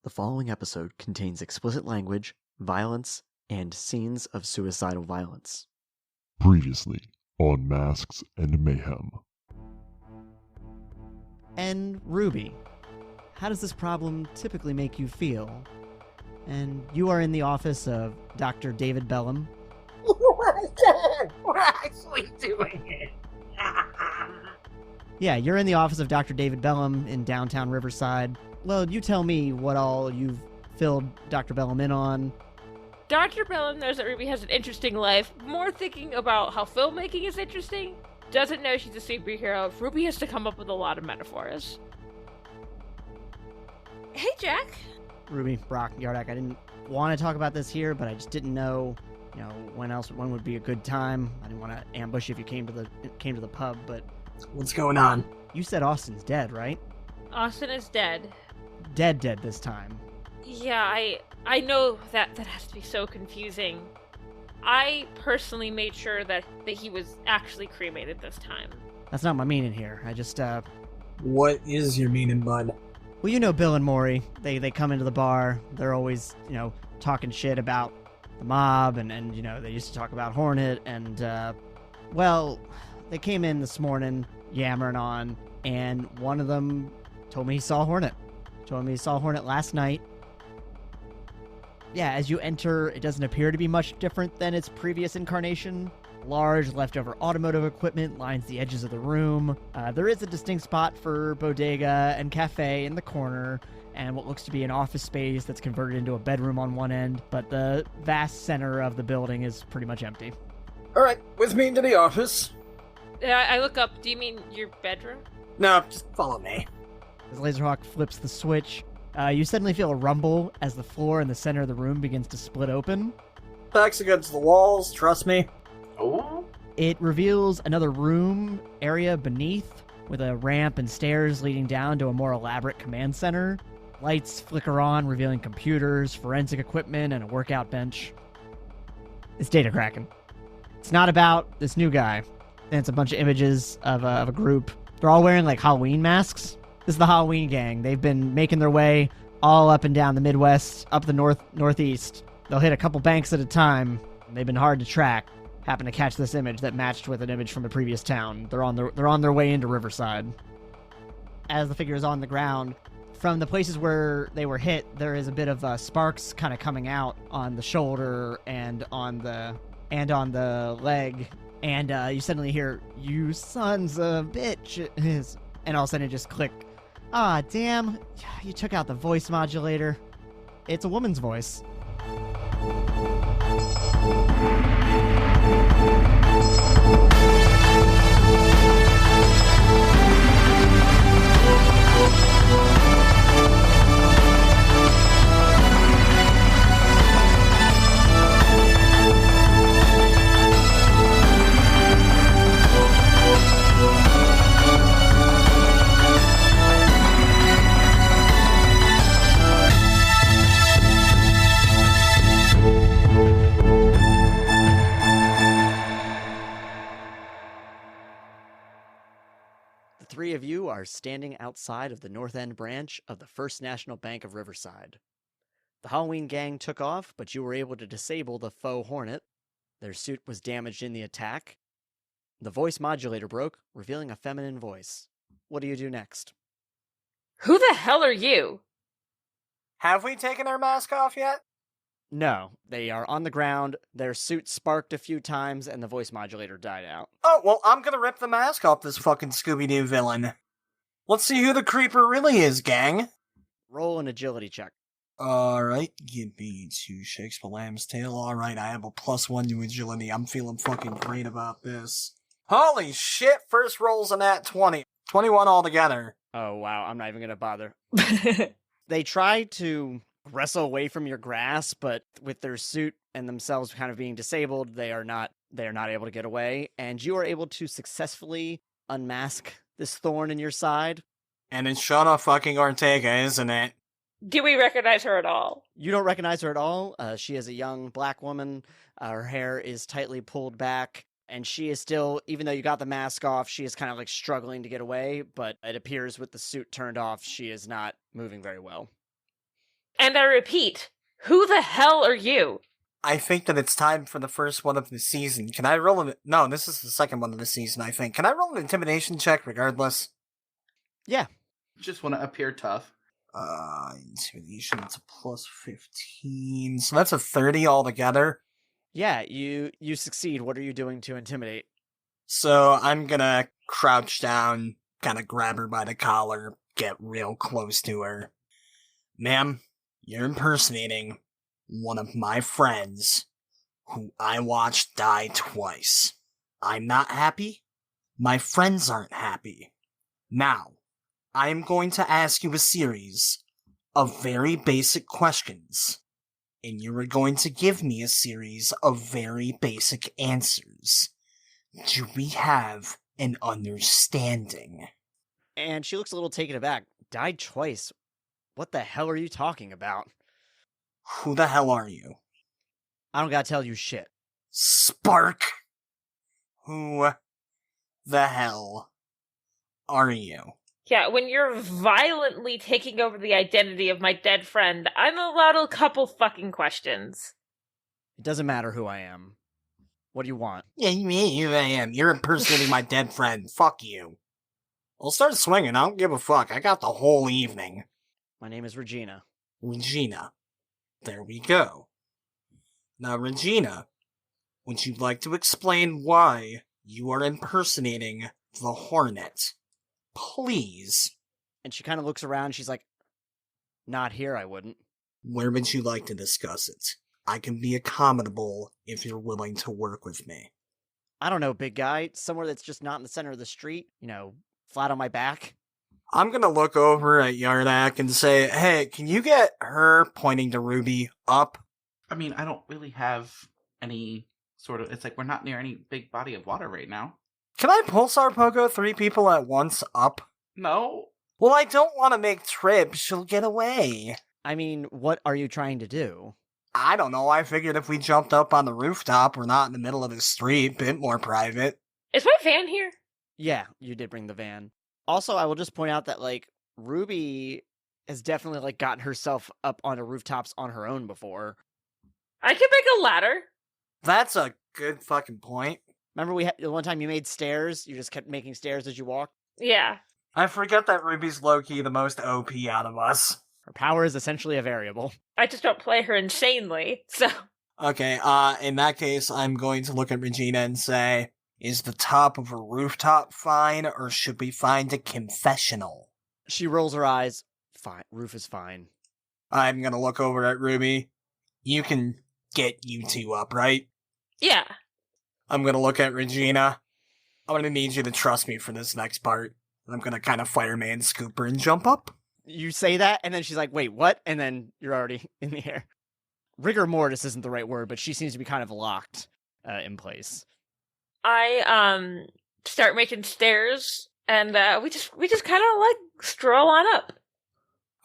The following episode contains explicit language, violence, and scenes of suicidal violence. Previously on Masks and Mayhem. And Ruby, how does this problem typically make you feel? And you are in the office of Dr. David Bellum. We're actually doing it. Yeah, you're in the office of Dr. David Bellum in downtown Riverside. Well, you tell me what all you've filled Dr. Bellum in on. Dr. Bellum knows that Ruby has an interesting life, more thinking about how filmmaking is interesting. Doesn't know she's a superhero. Ruby has to come up with a lot of metaphors. Hey, Jack. Ruby, Brock, Yardak, I didn't want to talk about this here, but I just didn't know, when would be a good time. I didn't want to ambush you if you came to the pub, but What's going on? you said Austin's dead, right? Austin is dead. Dead this time. Yeah, I know that has to be so confusing. I personally made sure that he was actually cremated this time. That's not my meaning here. I just, What is your meaning, bud? Well, you know Bill and Maury. They come into the bar. They're always, talking shit about the mob, and they used to talk about Hornet, and, they came in this morning yammering on, and one of them told me he saw Hornet. Told me he saw Hornet last night. Yeah, as you enter, it doesn't appear to be much different than its previous incarnation. Large leftover automotive equipment lines the edges of the room. There is a distinct spot for bodega and cafe in the corner, and what looks to be an office space that's converted into a bedroom on one end, but the vast center of the building is pretty much empty. Alright, with me into the office. I look up. Do you mean your bedroom? No, just follow me. As Lazerhawk flips the switch, you suddenly feel a rumble as the floor in the center of the room begins to split open. Backs against the walls, trust me. Oh? It reveals another room area beneath, with a ramp and stairs leading down to a more elaborate command center. Lights flicker on, revealing computers, forensic equipment, and a workout bench. It's data cracking. It's not about this new guy. And it's a bunch of images of a group. They're all wearing, Halloween masks. This is the Halloween gang. They've been making their way all up and down the Midwest, up the northeast. They'll hit a couple banks at a time. They've been hard to track. Happened to catch this image that matched with an image from a previous town. They're on their way into Riverside. As the figure is on the ground, from the places where they were hit, there is a bit of sparks kind of coming out on the shoulder and on the leg. And you suddenly hear, "You sons of bitches," and all of a sudden it just clicked. Ah, damn, you took out the voice modulator. It's a woman's voice. Three of you are standing outside of the North End branch of the First National Bank of Riverside. The Halloween gang took off, but you were able to disable the faux Hornet. Their suit was damaged in the attack. The voice modulator broke, revealing a feminine voice. What do you do next? Who the hell are you? Have we taken our mask off yet? No, they are on the ground, their suit sparked a few times, and the voice modulator died out. Oh, well, I'm gonna rip the mask off this fucking Scooby-Doo villain. Let's see who the creeper really is, gang. Roll an agility check. Alright, give me 2 shakes for lamb's tail. Alright, I have a +1 to agility. I'm feeling fucking great about this. Holy shit, first roll's a nat 20. 21 altogether. Oh, wow, I'm not even gonna bother. They try to wrestle away from your grasp, but with their suit and themselves kind of being disabled, they are not able to get away, and you are able to successfully unmask this thorn in your side. And it's Shauna fucking Ortega, isn't it? Do we recognize her at all? You don't recognize her at all. She is a young black woman. Her hair is tightly pulled back, and she is still, even though you got the mask off, she is kind of struggling to get away, but it appears with the suit turned off, she is not moving very well. And I repeat, who the hell are you? I think that it's time for the first one of the season. Can I roll an... No, this is the second one of the season, I think. Can I roll an intimidation check regardless? Yeah. Just want to appear tough. Intimidation, it's a plus 15. So that's a 30 altogether. Yeah, you succeed. What are you doing to intimidate? So I'm gonna crouch down, kind of grab her by the collar, get real close to her. Ma'am, you're impersonating one of my friends who I watched die twice. I'm not happy. My friends aren't happy. Now, I am going to ask you a series of very basic questions, and you are going to give me a series of very basic answers. Do we have an understanding? And she looks a little taken aback. Died twice. What the hell are you talking about? Who the hell are you? I don't gotta tell you shit. Spark! Who the hell are you? Yeah, when you're violently taking over the identity of my dead friend, I'm allowed a couple fucking questions. It doesn't matter who I am. What do you want? Yeah, you I am. You're impersonating my dead friend. Fuck you. I'll start swinging. I don't give a fuck. I got the whole evening. My name is Regina. Regina. There we go. Now, Regina, would you like to explain why you are impersonating the Hornet? Please. And she kind of looks around. She's like, not here, I wouldn't. Where would you like to discuss it? I can be accommodable if you're willing to work with me. I don't know, big guy. Somewhere that's just not in the center of the street. You know, flat on my back. I'm gonna look over at Yardak and say, hey, can you get her, pointing to Ruby, up? I mean, I don't really have any sort of... It's like we're not near any big body of water right now. Can I pulsar pogo 3 people at once up? No. Well, I don't want to make Trip. She'll get away. I mean, what are you trying to do? I don't know. I figured if we jumped up on the rooftop, we're not in the middle of the street, bit more private. Is my van here? Yeah, you did bring the van. Also, I will just point out that, like, Ruby has definitely, like, gotten herself up onto rooftops on her own before. I can make a ladder. That's a good fucking point. Remember the one time you made stairs? You just kept making stairs as you walked? Yeah. I forget that Ruby's low-key the most OP out of us. Her power is essentially a variable. I just don't play her insanely, so... Okay, in that case, I'm going to look at Regina and say, is the top of a rooftop fine, or should we find a confessional? She rolls her eyes. Fine. Roof is fine. I'm gonna look over at Ruby. You can get you two up, right? Yeah. I'm gonna look at Regina. I'm gonna need you to trust me for this next part. I'm gonna kind of fireman scoop her and jump up. You say that, and then she's like, wait, what? And then you're already in the air. Rigor mortis isn't the right word, but she seems to be kind of locked in place. I, start making stairs, and, we just kind of, like, stroll on up.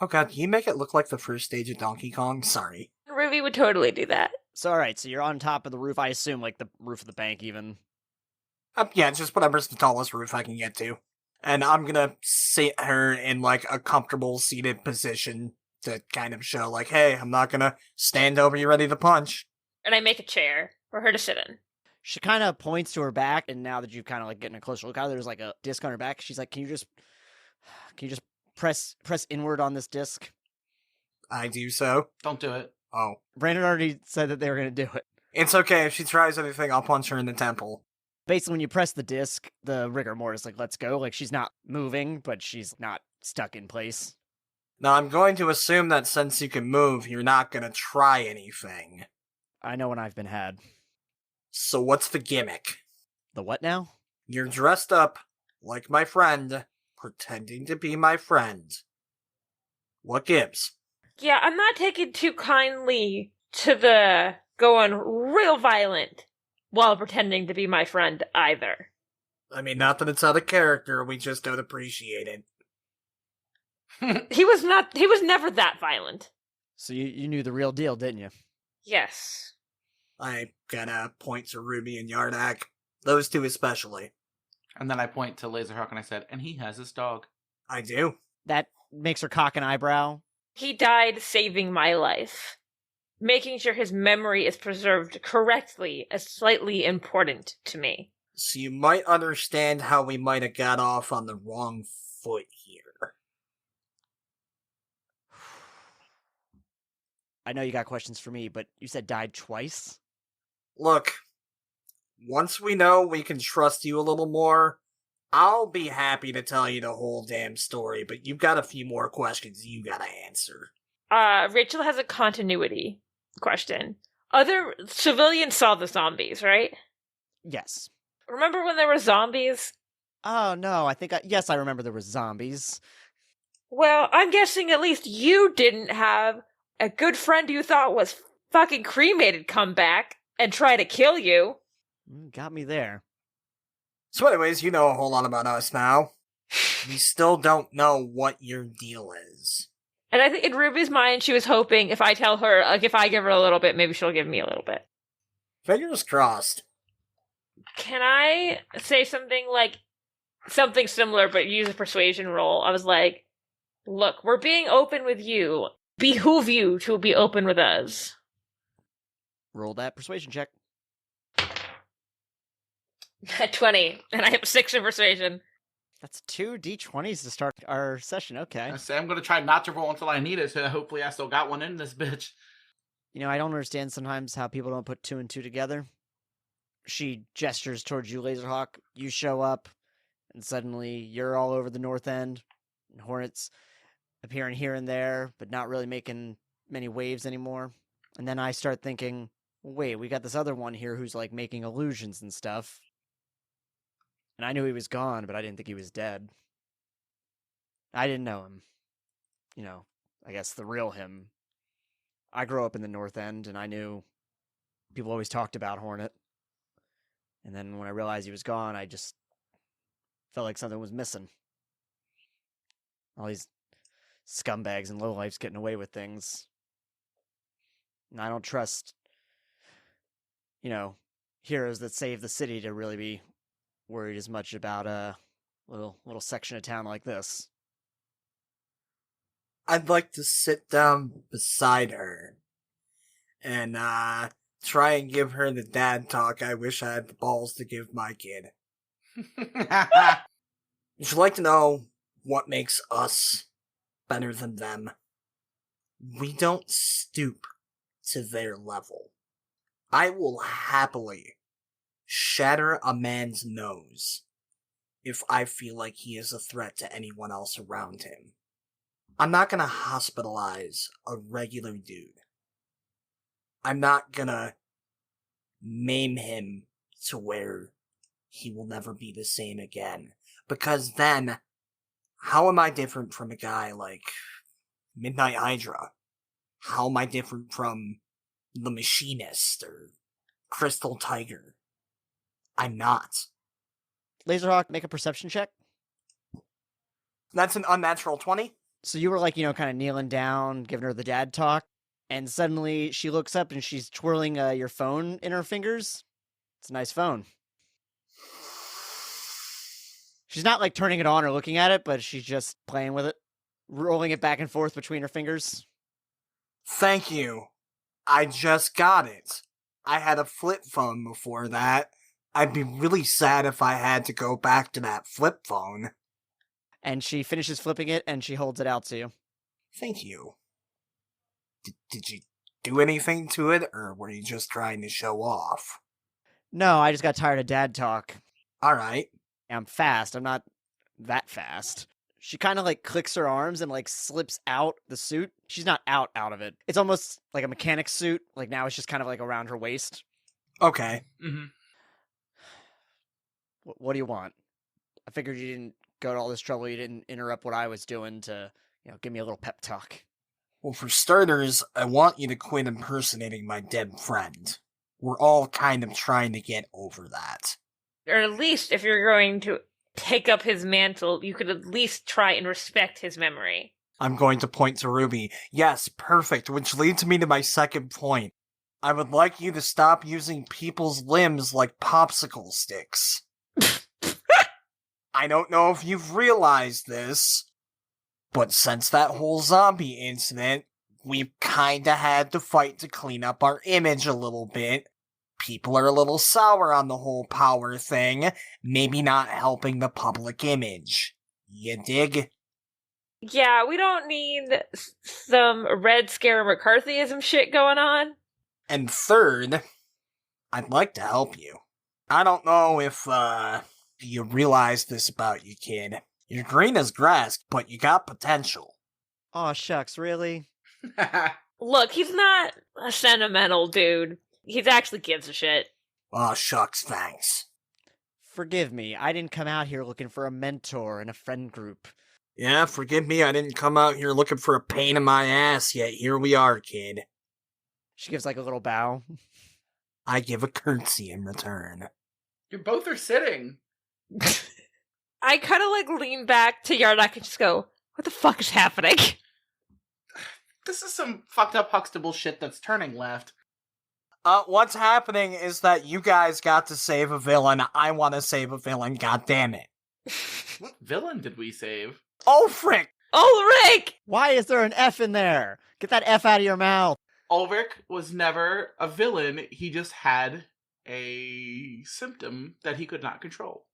Oh god, can you make it look like the first stage of Donkey Kong? Sorry. Ruby would totally do that. So, alright, so you're on top of the roof, I assume, like the roof of the bank even. Yeah, just whatever's the tallest roof I can get to. And I'm gonna sit her in, like, a comfortable seated position to kind of show, like, hey, I'm not gonna stand over you ready to punch. And I make a chair for her to sit in. She kind of points to her back, and now that you've kind of, like, getting a closer look at her, there's, like, a disc on her back. She's like, can you just press inward on this disc? I do so. Don't do it. Oh. Brandon already said that they were going to do it. It's okay. If she tries anything, I'll punch her in the temple. Basically, when you press the disc, the rigor mortis, like, lets go. Like, she's not moving, but she's not stuck in place. Now, I'm going to assume that since you can move, you're not going to try anything. I know when I've been had. So what's the gimmick? The what now? You're dressed up like my friend, pretending to be my friend. What gives? Yeah, I'm not taking too kindly to the going real violent while pretending to be my friend either. I mean, not that it's out of character, we just don't appreciate it. He was never that violent. So you knew the real deal, didn't you? Yes. I gotta point to Ruby and Yardak. Those two especially. And then I point to Lazerhawk and I said, and he has his dog. I do. That makes her cock an eyebrow. He died saving my life. Making sure his memory is preserved correctly is slightly important to me. So you might understand how we might have got off on the wrong foot here. I know you got questions for me, but you said died twice? Look, once we know we can trust you a little more, I'll be happy to tell you the whole damn story, but you've got a few more questions you gotta answer. Rachel has a continuity question. Other civilians saw the zombies, right? Yes. Remember when there were zombies? Oh, no, yes, I remember there were zombies. Well, I'm guessing at least you didn't have a good friend you thought was fucking cremated come back and try to kill you. Got me there. So anyways, you know a whole lot about us now. We still don't know what your deal is. And I think in Ruby's mind, she was hoping if I tell her, like, if I give her a little bit, maybe she'll give me a little bit. Fingers crossed. Can I say something similar, but use a persuasion roll? I was like, look, we're being open with you. Behoove you to be open with us. Roll that persuasion check. 20, and I have 6 in persuasion. That's 2 d20s to start our session, okay. I say I'm going to try not to roll until I need it, so hopefully I still got one in this bitch. You know, I don't understand sometimes how people don't put 2 and 2 together. She gestures towards you, Lazerhawk. You show up, and suddenly you're all over the North End. And Hornets appearing here and there, but not really making many waves anymore. And then I start thinking, wait, we got this other one here who's like making illusions and stuff. And I knew he was gone, but I didn't think he was dead. I didn't know him. You know, I guess the real him. I grew up in the North End, and I knew people always talked about Hornet. And then when I realized he was gone, I just felt like something was missing. All these scumbags and lowlifes getting away with things. And I don't trust, heroes that save the city to really be worried as much about a little section of town like this. I'd like to sit down beside her and try and give her the dad talk I wish I had the balls to give my kid. Would you like to know what makes us better than them? We don't stoop to their level. I will happily shatter a man's nose if I feel like he is a threat to anyone else around him. I'm not gonna hospitalize a regular dude. I'm not gonna maim him to where he will never be the same again. Because then, how am I different from a guy like Midnight Hydra? How am I different from the Machinist or Crystal Tiger? I'm not. Lazerhawk, make a perception check. That's an unnatural 20. So you were like, kind of kneeling down, giving her the dad talk, and suddenly she looks up and she's twirling your phone in her fingers. It's a nice phone. She's not like turning it on or looking at it, but she's just playing with it, rolling it back and forth between her fingers. Thank you. I just got it. I had a flip phone before that. I'd be really sad if I had to go back to that flip phone. And she finishes flipping it and she holds it out to you. Thank you. Did you do anything to it, or were you just trying to show off? No, I just got tired of dad talk. Alright. I'm fast. I'm not that fast. She kind of like clicks her arms and like slips out the suit. She's not out of it. It's almost like a mechanic's suit. Like now it's just kind of like around her waist. Okay. Mm-hmm. What do you want? I figured you didn't go to all this trouble. You didn't interrupt what I was doing to, give me a little pep talk. Well, for starters, I want you to quit impersonating my dead friend. We're all kind of trying to get over that. Or at least if you're going to take up his mantle, you could at least try and respect his memory. I'm going to point to Ruby. Yes, perfect, which leads me to my second point. I would like you to stop using people's limbs like popsicle sticks. I don't know if you've realized this, But since that whole zombie incident, we've kinda had to fight to clean up our image a little bit. People are a little sour on the whole power thing, maybe not helping the public image. You dig? Yeah, we don't need some Red Scare McCarthyism shit going on. And third, I'd like to help you. I don't know if, you realize this about you, kid. You're green as grass, but you got potential. Aw, shucks, really? Look, he's not a sentimental dude. He actually gives a shit. Aw, shucks, thanks. Forgive me, I didn't come out here looking for a mentor and a friend group. Yeah, forgive me, I didn't come out here looking for a pain in my ass, yet here we are, kid. She gives like a little bow. I give a curtsy in return. You both are sitting. I kind of like lean back to Yardak and just go, what the fuck is happening? This is some fucked up Huxtable shit that's turning left. What's happening is that you guys got to save a villain. I want to save a villain, goddammit. What villain did we save? Oh, frick! Ulrich! Why is there an F in there? Get that F out of your mouth. Ulrich was never a villain. He just had a symptom that he could not control.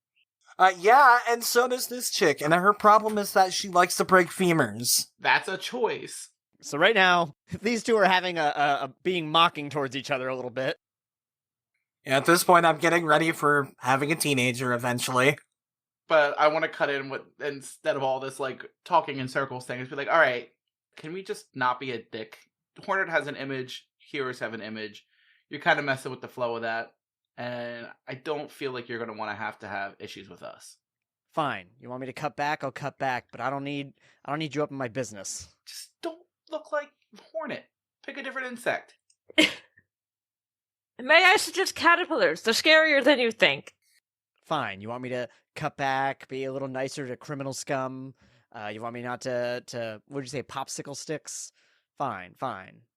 Yeah, and so does this chick, and her problem is that she likes to break femurs. That's a choice. So right now, these two are having a being mocking towards each other a little bit. Yeah, at this point, I'm getting ready for having a teenager eventually. But I want to cut in with, instead of all this, like, talking in circles thing, is be like, alright, can we just not be a dick? Hornet has an image, heroes have an image. You're kind of messing with the flow of that. And I don't feel like you're going to have issues with us. Fine. You want me to cut back? I'll cut back, but I don't need you up in my business. Just don't look like Hornet. Pick a different insect. May I suggest caterpillars? They're scarier than you think. Fine. You want me to cut back, be a little nicer to criminal scum? You want me not to what'd you say, popsicle sticks? Fine.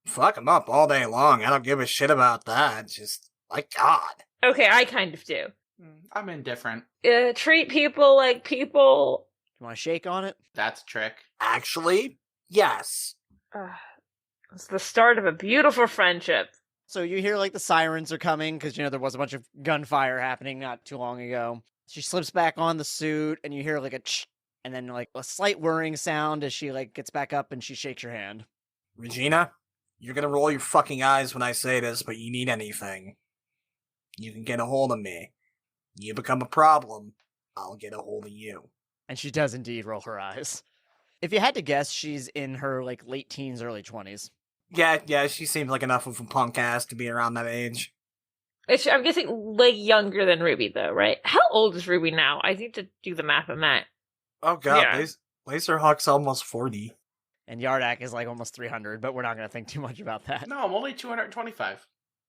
Fuck them up all day long. I don't give a shit about that. Just, my God. Okay, I kind of do. I'm indifferent. Treat people like people. You want to shake on it? That's a trick. Actually, yes. It's the start of a beautiful friendship. So you hear like the sirens are coming because there was a bunch of gunfire happening not too long ago. She slips back on the suit, and you hear like a ch, and then like a slight whirring sound as she like gets back up and she shakes your hand. Regina, you're gonna roll your fucking eyes when I say this, but you need anything, you can get a hold of me. You become a problem, I'll get a hold of you. And she does indeed roll her eyes. If you had to guess, she's in her like late teens, early 20s. Yeah, she seems like enough of a punk ass to be around that age. I'm guessing like younger than Ruby though, right? How old is Ruby now? I need to do the math on that. Oh god, Yeah. Lazerhawk's almost 40. And Yardak is like almost 300, but we're not going to think too much about that. No, I'm only 225.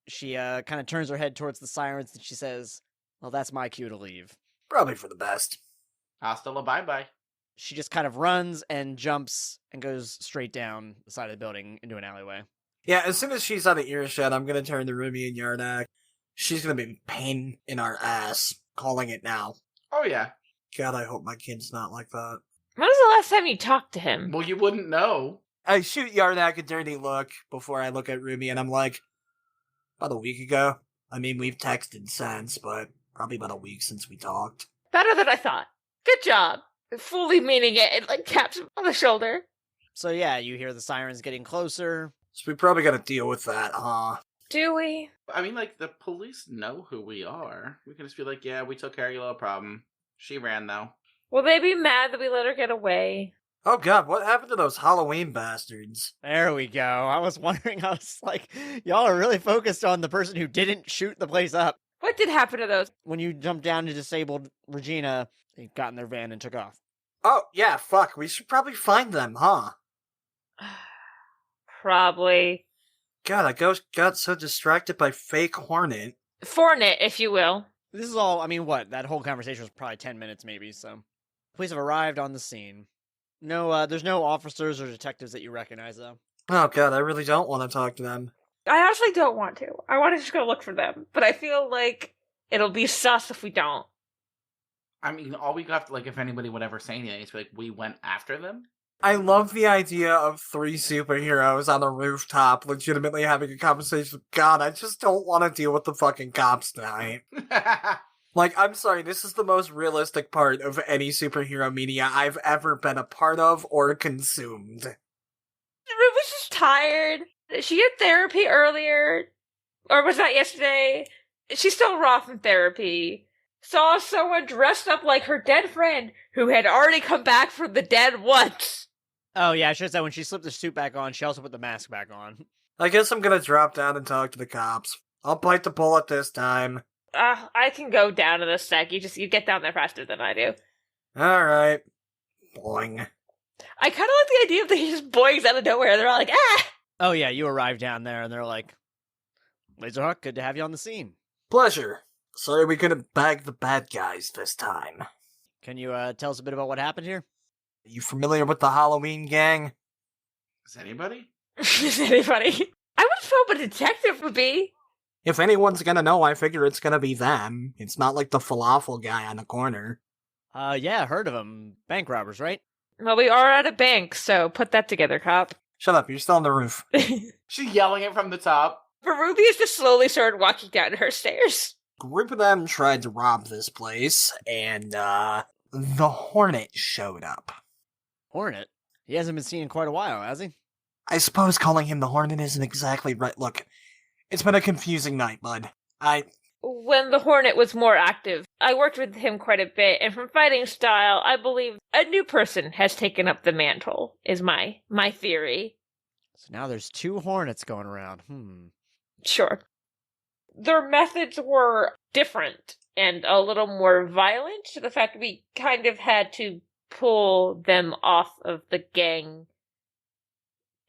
She kind of turns her head towards the sirens and she says, well, that's my cue to leave. Probably for the best. Hasta la bye-bye. She just kind of runs and jumps and goes straight down the side of the building into an alleyway. Yeah, as soon as she's out of earshot, I'm gonna turn to Ruby and Yardak. She's gonna be a pain in our ass. Calling it now. Oh, yeah. God, I hope my kid's not like that. When was the last time you talked to him? Well, you wouldn't know. I shoot Yardak a dirty look before I look at Ruby, and I'm like, about a week ago. I mean, we've texted since, but probably about a week since we talked. Better than I thought. Good job. Fully meaning it and like taps him on the shoulder. So yeah, you hear the sirens getting closer. So we probably gotta deal with that, huh? Do we? I mean, like, the police know who we are. We can just be like, yeah, we took care of your little problem. She ran, though. Will they be mad that we let her get away? Oh god, what happened to those Halloween bastards? There we go. I was wondering, I was like, y'all are really focused on the person who didn't shoot the place up. What did happen to those? When you jumped down to disabled Regina, they got in their van and took off. Oh, yeah, fuck, we should probably find them, huh? Probably. God, I got so distracted by fake Hornet. Fornet, if you will. This is all, I mean, what? That whole conversation was probably 10 minutes maybe, so. Police have arrived on the scene. No, there's no officers or detectives that you recognize, though. Oh god, I really don't want to talk to them. I actually don't want to. I want to just go look for them. But I feel like it'll be sus if we don't. I mean, all we got, like, if anybody would ever say anything, is like, we went after them. I love the idea of 3 superheroes on a rooftop legitimately having a conversation. God, I just don't want to deal with the fucking cops tonight. Like, I'm sorry, this is the most realistic part of any superhero media I've ever been a part of or consumed. Ruby's just tired. She had therapy earlier. Or was that yesterday? She's still raw from therapy. Saw someone dressed up like her dead friend who had already come back from the dead once. Oh, yeah, I should have said when she slipped the suit back on, she also put the mask back on. I guess I'm gonna drop down and talk to the cops. I'll bite the bullet this time. I can go down in a sec. You get down there faster than I do. Alright. Boing. I kind of like the idea that he just boings out of nowhere. They're all like, ah! Oh, yeah, you arrive down there, and they're like, Lazerhawk, good to have you on the scene. Pleasure. Sorry we couldn't bag the bad guys this time. Can you tell us a bit about what happened here? Are you familiar with the Halloween gang? Is anybody? Is anybody? I would have thought a detective would be. If anyone's gonna know, I figure it's gonna be them. It's not like the falafel guy on the corner. Yeah, heard of them. Bank robbers, right? Well, we are at a bank, so put that together, cop. Shut up, you're still on the roof. She's yelling it from the top. But Ruby has just slowly started walking down her stairs. Group of them tried to rob this place, and, the Hornet showed up. Hornet? He hasn't been seen in quite a while, has he? I suppose calling him the Hornet isn't exactly right. Look, it's been a confusing night, bud. When the Hornet was more active, I worked with him quite a bit, and from fighting style, I believe a new person has taken up the mantle, is my theory. So now there's 2 Hornets going around. Sure. Their methods were different and a little more violent to the fact we kind of had to pull them off of the gang.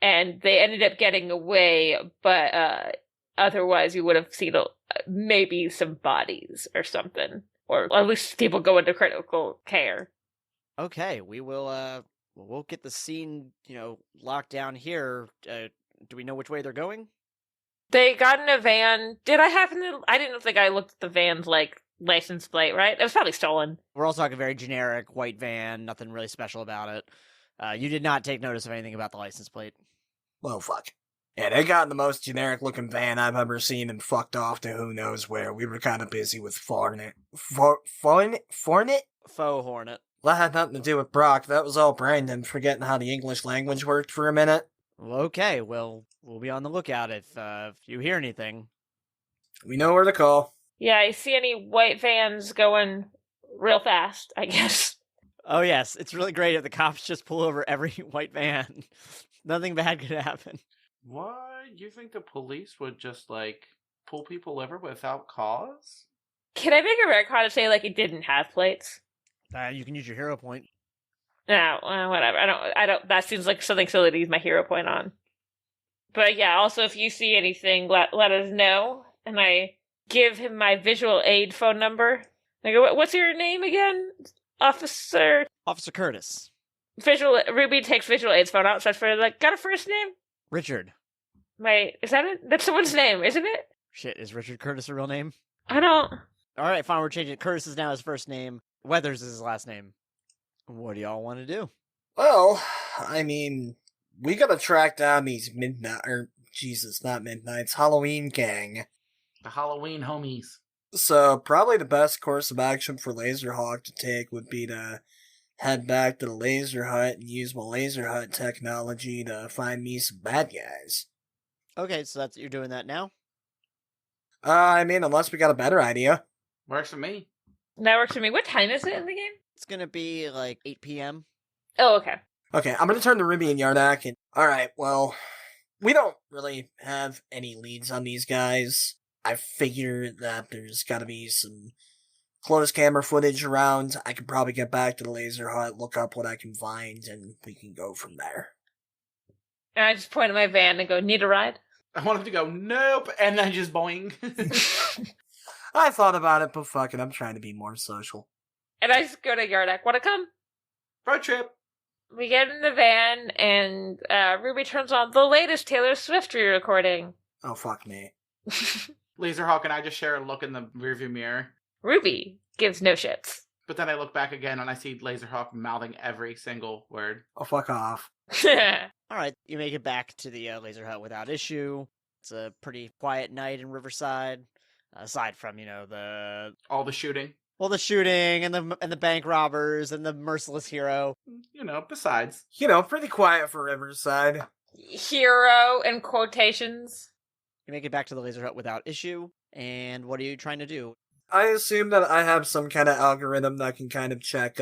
And they ended up getting away, but otherwise you would have seen maybe some bodies or something. Or at least people go into critical care. Okay, we will, we'll get the scene, locked down here. Do we know which way they're going? They got in a van. I didn't think I looked at the van's, license plate, right? It was probably stolen. We're all talking very generic, white van, nothing really special about it. You did not take notice of anything about the license plate. Well, fuck. Yeah, they got in the most generic-looking van I've ever seen and fucked off to who knows where. We were kind of busy with Fornet? Faux Hornet. That had nothing to do with Brock. That was all Brandon forgetting how the English language worked for a minute. Well, okay, we'll be on the lookout if you hear anything. We know where to call. Yeah, I see any white vans going real fast, I guess. Oh, yes, it's really great if the cops just pull over every white van. Nothing bad could happen. Why? You think the police would just, pull people over without cause? Can I make a retcon to say, it didn't have plates? You can use your hero point. No, whatever. I don't, that seems like something silly to use my hero point on. But yeah, also if you see anything, let us know. And I give him my visual aid phone number. I go, what's your name again? Officer Curtis. Ruby takes visual aid's phone out, says got a first name? Richard. Is that it? That's someone's name, isn't it? Shit, is Richard Curtis a real name? I don't. Alright, fine, we're changing it. Curtis is now his first name. Weathers is his last name. What do y'all want to do? Well, I mean, we gotta track down these Halloween gang. The Halloween homies. So, probably the best course of action for Lazerhawk to take would be to head back to the laser hut and use my laser hut technology to find me some bad guys. Okay, so you're doing that now? I mean, unless we got a better idea. Works for me. That works for me. What time is it in the game? It's gonna be 8 p.m. Oh, okay. Okay, I'm gonna turn to Ruby and Yardak and... Alright, well, we don't really have any leads on these guys. I figure that there's gotta be some close camera footage around. I could probably get back to the laser hut, look up what I can find, and we can go from there. And I just point at my van and go, need a ride? I want him to go, nope, and then just boing. I thought about it, but fuck it, I'm trying to be more social. And I just go to Yardak, wanna come? Road trip. We get in the van, and Ruby turns on the latest Taylor Swift re-recording. Oh, fuck me. Lazerhawk and I just share a look in the rearview mirror. Ruby gives no shits. But then I look back again and I see Lazerhawk mouthing every single word. Oh, fuck off. All right, you make it back to the laser hut without issue. It's a pretty quiet night in Riverside, aside from All the shooting. the shooting and the bank robbers and the merciless hero. Besides. Pretty quiet for Riverside. Hero in quotations. You make it back to the laser hut without issue. And what are you trying to do? I assume that I have some kind of algorithm that can kind of check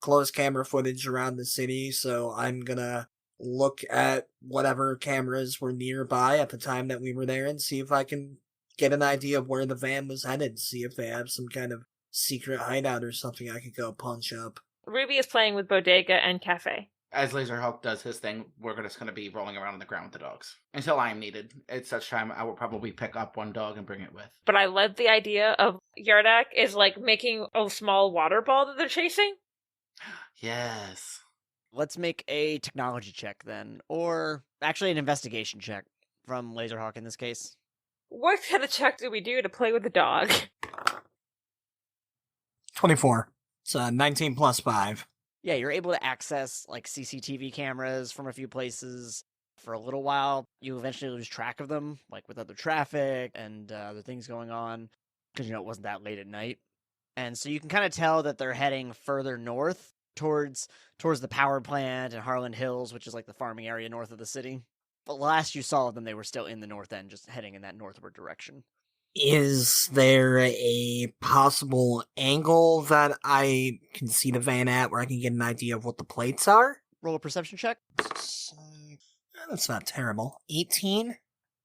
closed camera footage around the city, so I'm gonna look at whatever cameras were nearby at the time that we were there and see if I can get an idea of where the van was headed, see if they have some kind of secret hideout or something I could go punch up. Ruby is playing with Bodega and Cafe. As Lazerhawk does his thing, we're just going to be rolling around on the ground with the dogs. Until I am needed. At such time, I will probably pick up one dog and bring it with. But I love the idea of Yardak is like making a small water ball that they're chasing. Yes. Let's make a technology check then. Or actually an investigation check from Lazerhawk in this case. What kind of check do we do to play with the dog? 24. It's 19 plus 5. Yeah, you're able to access like CCTV cameras from a few places for a little while. You eventually lose track of them, like with other traffic and other things going on, because it wasn't that late at night. And so you can kind of tell that they're heading further north towards the power plant and Harlan Hills, which is like the farming area north of the city. But last you saw of them, they were still in the north end, just heading in that northward direction. Is there a possible angle that I can see the van at where I can get an idea of what the plates are? Roll a perception check. That's not terrible. 18?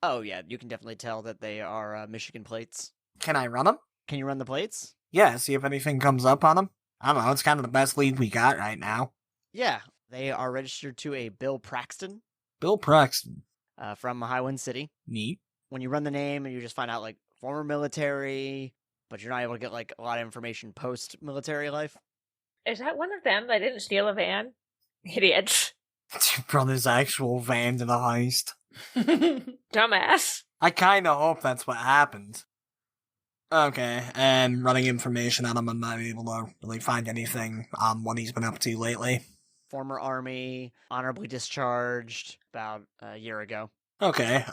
Oh yeah, you can definitely tell that they are Michigan plates. Can I run them? Can you run the plates? Yeah, see if anything comes up on them. I don't know, it's kind of the best lead we got right now. Yeah, they are registered to a Bill Praxton. Bill Praxton. From Highwind City. Neat. When you run the name and you just find out like former military, but you're not able to get like a lot of information post-military life. Is that one of them that didn't steal a van? Idiots. Two brothers' actual van to the heist. Dumbass. I kinda hope that's what happened. Okay, and running information on him, I'm not able to really find anything on what he's been up to lately. Former Army, honorably discharged about a year ago. Okay,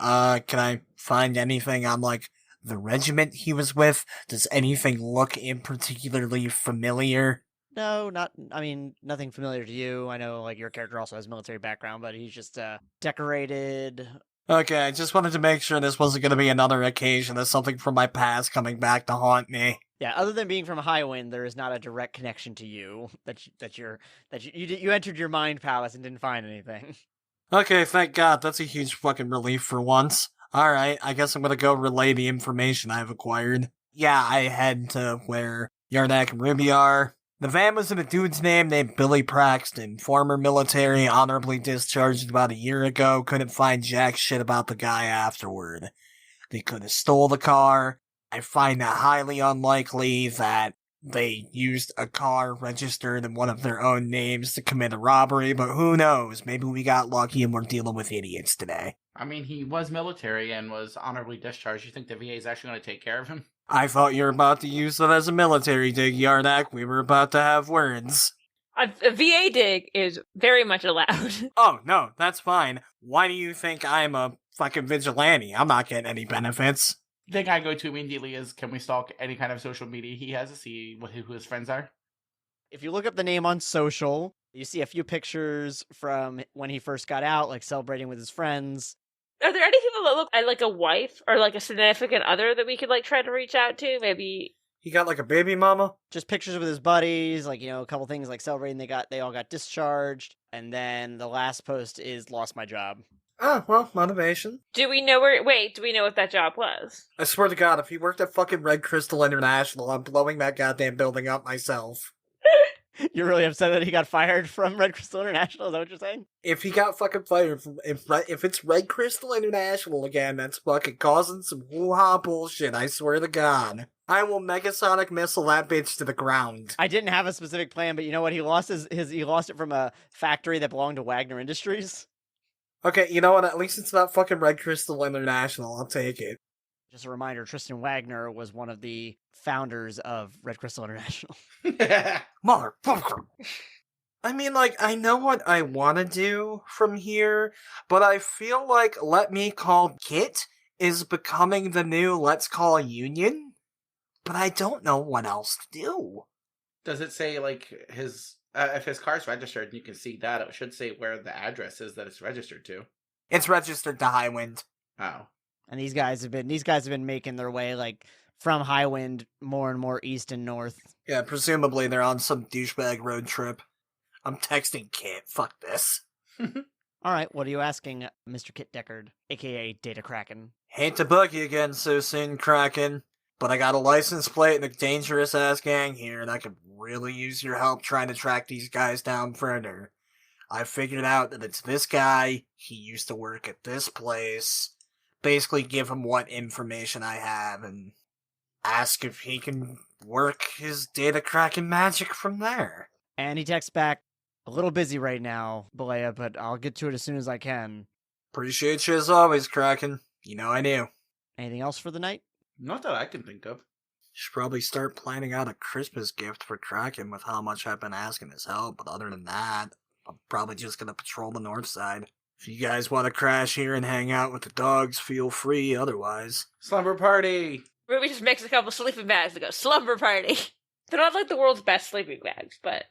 can I find anything on, like, the regiment he was with? Does anything look in particularly familiar? No, nothing familiar to you. I know, like, your character also has military background, but he's just, decorated. Okay, I just wanted to make sure this wasn't going to be another occasion of something from my past coming back to haunt me. Yeah, other than being from Highwind, there is not a direct connection to you you entered your mind palace and didn't find anything. Okay, thank God. That's a huge fucking relief for once. Alright, I guess I'm gonna go relay the information I've acquired. Yeah, I head to where Yardak and Ruby are. The van was in a dude's name named Billy Praxton, former military, honorably discharged about a year ago, couldn't find jack shit about the guy afterward. They could have stole the car. I find it highly unlikely that they used a car registered in one of their own names to commit a robbery, but who knows? Maybe we got lucky and we're dealing with idiots today. I mean, he was military and was honorably discharged. You think the VA is actually going to take care of him? I thought you were about to use it as a military dig, Yardak. We were about to have words. A VA dig is very much allowed. Oh, no, that's fine. Why do you think I'm a fucking vigilante? I'm not getting any benefits. The thing I go to immediately is, can we stalk any kind of social media he has to see who his friends are? If you look up the name on social, you see a few pictures from when he first got out, like celebrating with his friends. Are there any people that look like a wife or like a significant other that we could like try to reach out to? Maybe He got like a baby mama? Just pictures with his buddies, like, a couple things like celebrating they all got discharged, and then the last post is lost my job. Oh, well, motivation. do we know what that job was? I swear to God, if he worked at fucking Red Crystal International, I'm blowing that goddamn building up myself. You're really upset that he got fired from Red Crystal International? Is that what you're saying? If he got fucking fired from, if it's Red Crystal International again, that's fucking causing some hoo-ha bullshit, I swear to God. I will Megasonic missile that bitch to the ground. I didn't have a specific plan, but you know what? He lost he lost it from a factory that belonged to Wagner Industries. Okay, you know what? At least it's not fucking Red Crystal International. I'll take it. Just a reminder, Tristan Wagner was one of the founders of Red Crystal International. Motherfucker. I mean, like, I know what I want to do from here, but I feel like Let Me Call Kit is becoming the new Let's Call Union, but I don't know what else to do. Does it say, like, if his car's registered, you can see that, it should say where the address is that it's registered to. It's registered to Highwind. Oh. And these guys have been making their way, like, from Highwind more and more east and north. Yeah, presumably they're on some douchebag road trip. I'm texting Kit. Fuck this. All right, what are you asking, Mr. Kit Deckard, a.k.a. Data Kraken? Hate to bug you again so soon, Kraken, but I got a license plate and a dangerous-ass gang here, and I could really use your help trying to track these guys down further. I figured out that it's this guy, he used to work at this place, basically give him what information I have, and ask if he can work his Data Kraken magic from there. And he texts back, a little busy right now, Bollea, but I'll get to it as soon as I can. Appreciate you as always, Kraken. You know I do. Anything else for the night? Not that I can think of. Should probably start planning out a Christmas gift for Kraken with how much I've been asking his help, but other than that, I'm probably just gonna patrol the north side. If you guys want to crash here and hang out with the dogs, feel free, otherwise. Slumber party! Ruby just makes a couple sleeping bags and goes, slumber party. They're not like the world's best sleeping bags, but...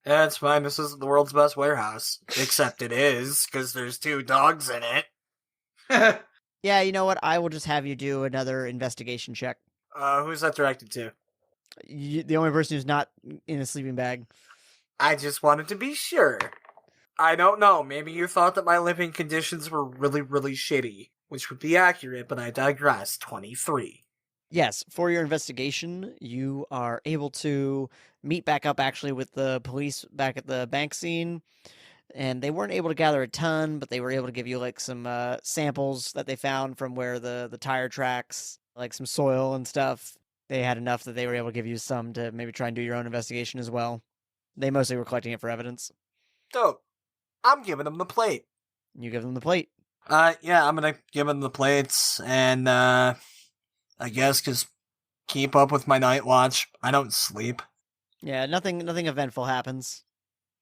Yeah, it's fine, this isn't the world's best warehouse. Except it is, because there's 2 dogs in it. Yeah, you know what? I will just have you do another investigation check. Who's that directed to? The only person who's not in a sleeping bag. I just wanted to be sure. I don't know, maybe you thought that my living conditions were really, really shitty. Which would be accurate, but I digress. 23. Yes, for your investigation, you are able to meet back up actually with the police back at the bank scene. And they weren't able to gather a ton, but they were able to give you like some samples that they found from where the tire tracks, like some soil and stuff. They had enough that they were able to give you some to maybe try and do your own investigation as well. They mostly were collecting it for evidence. Dope. I'm giving them the plate. You give them the plate. Yeah, I'm gonna give them the plates, and, I guess just keep up with my night watch. I don't sleep. Yeah, nothing eventful happens.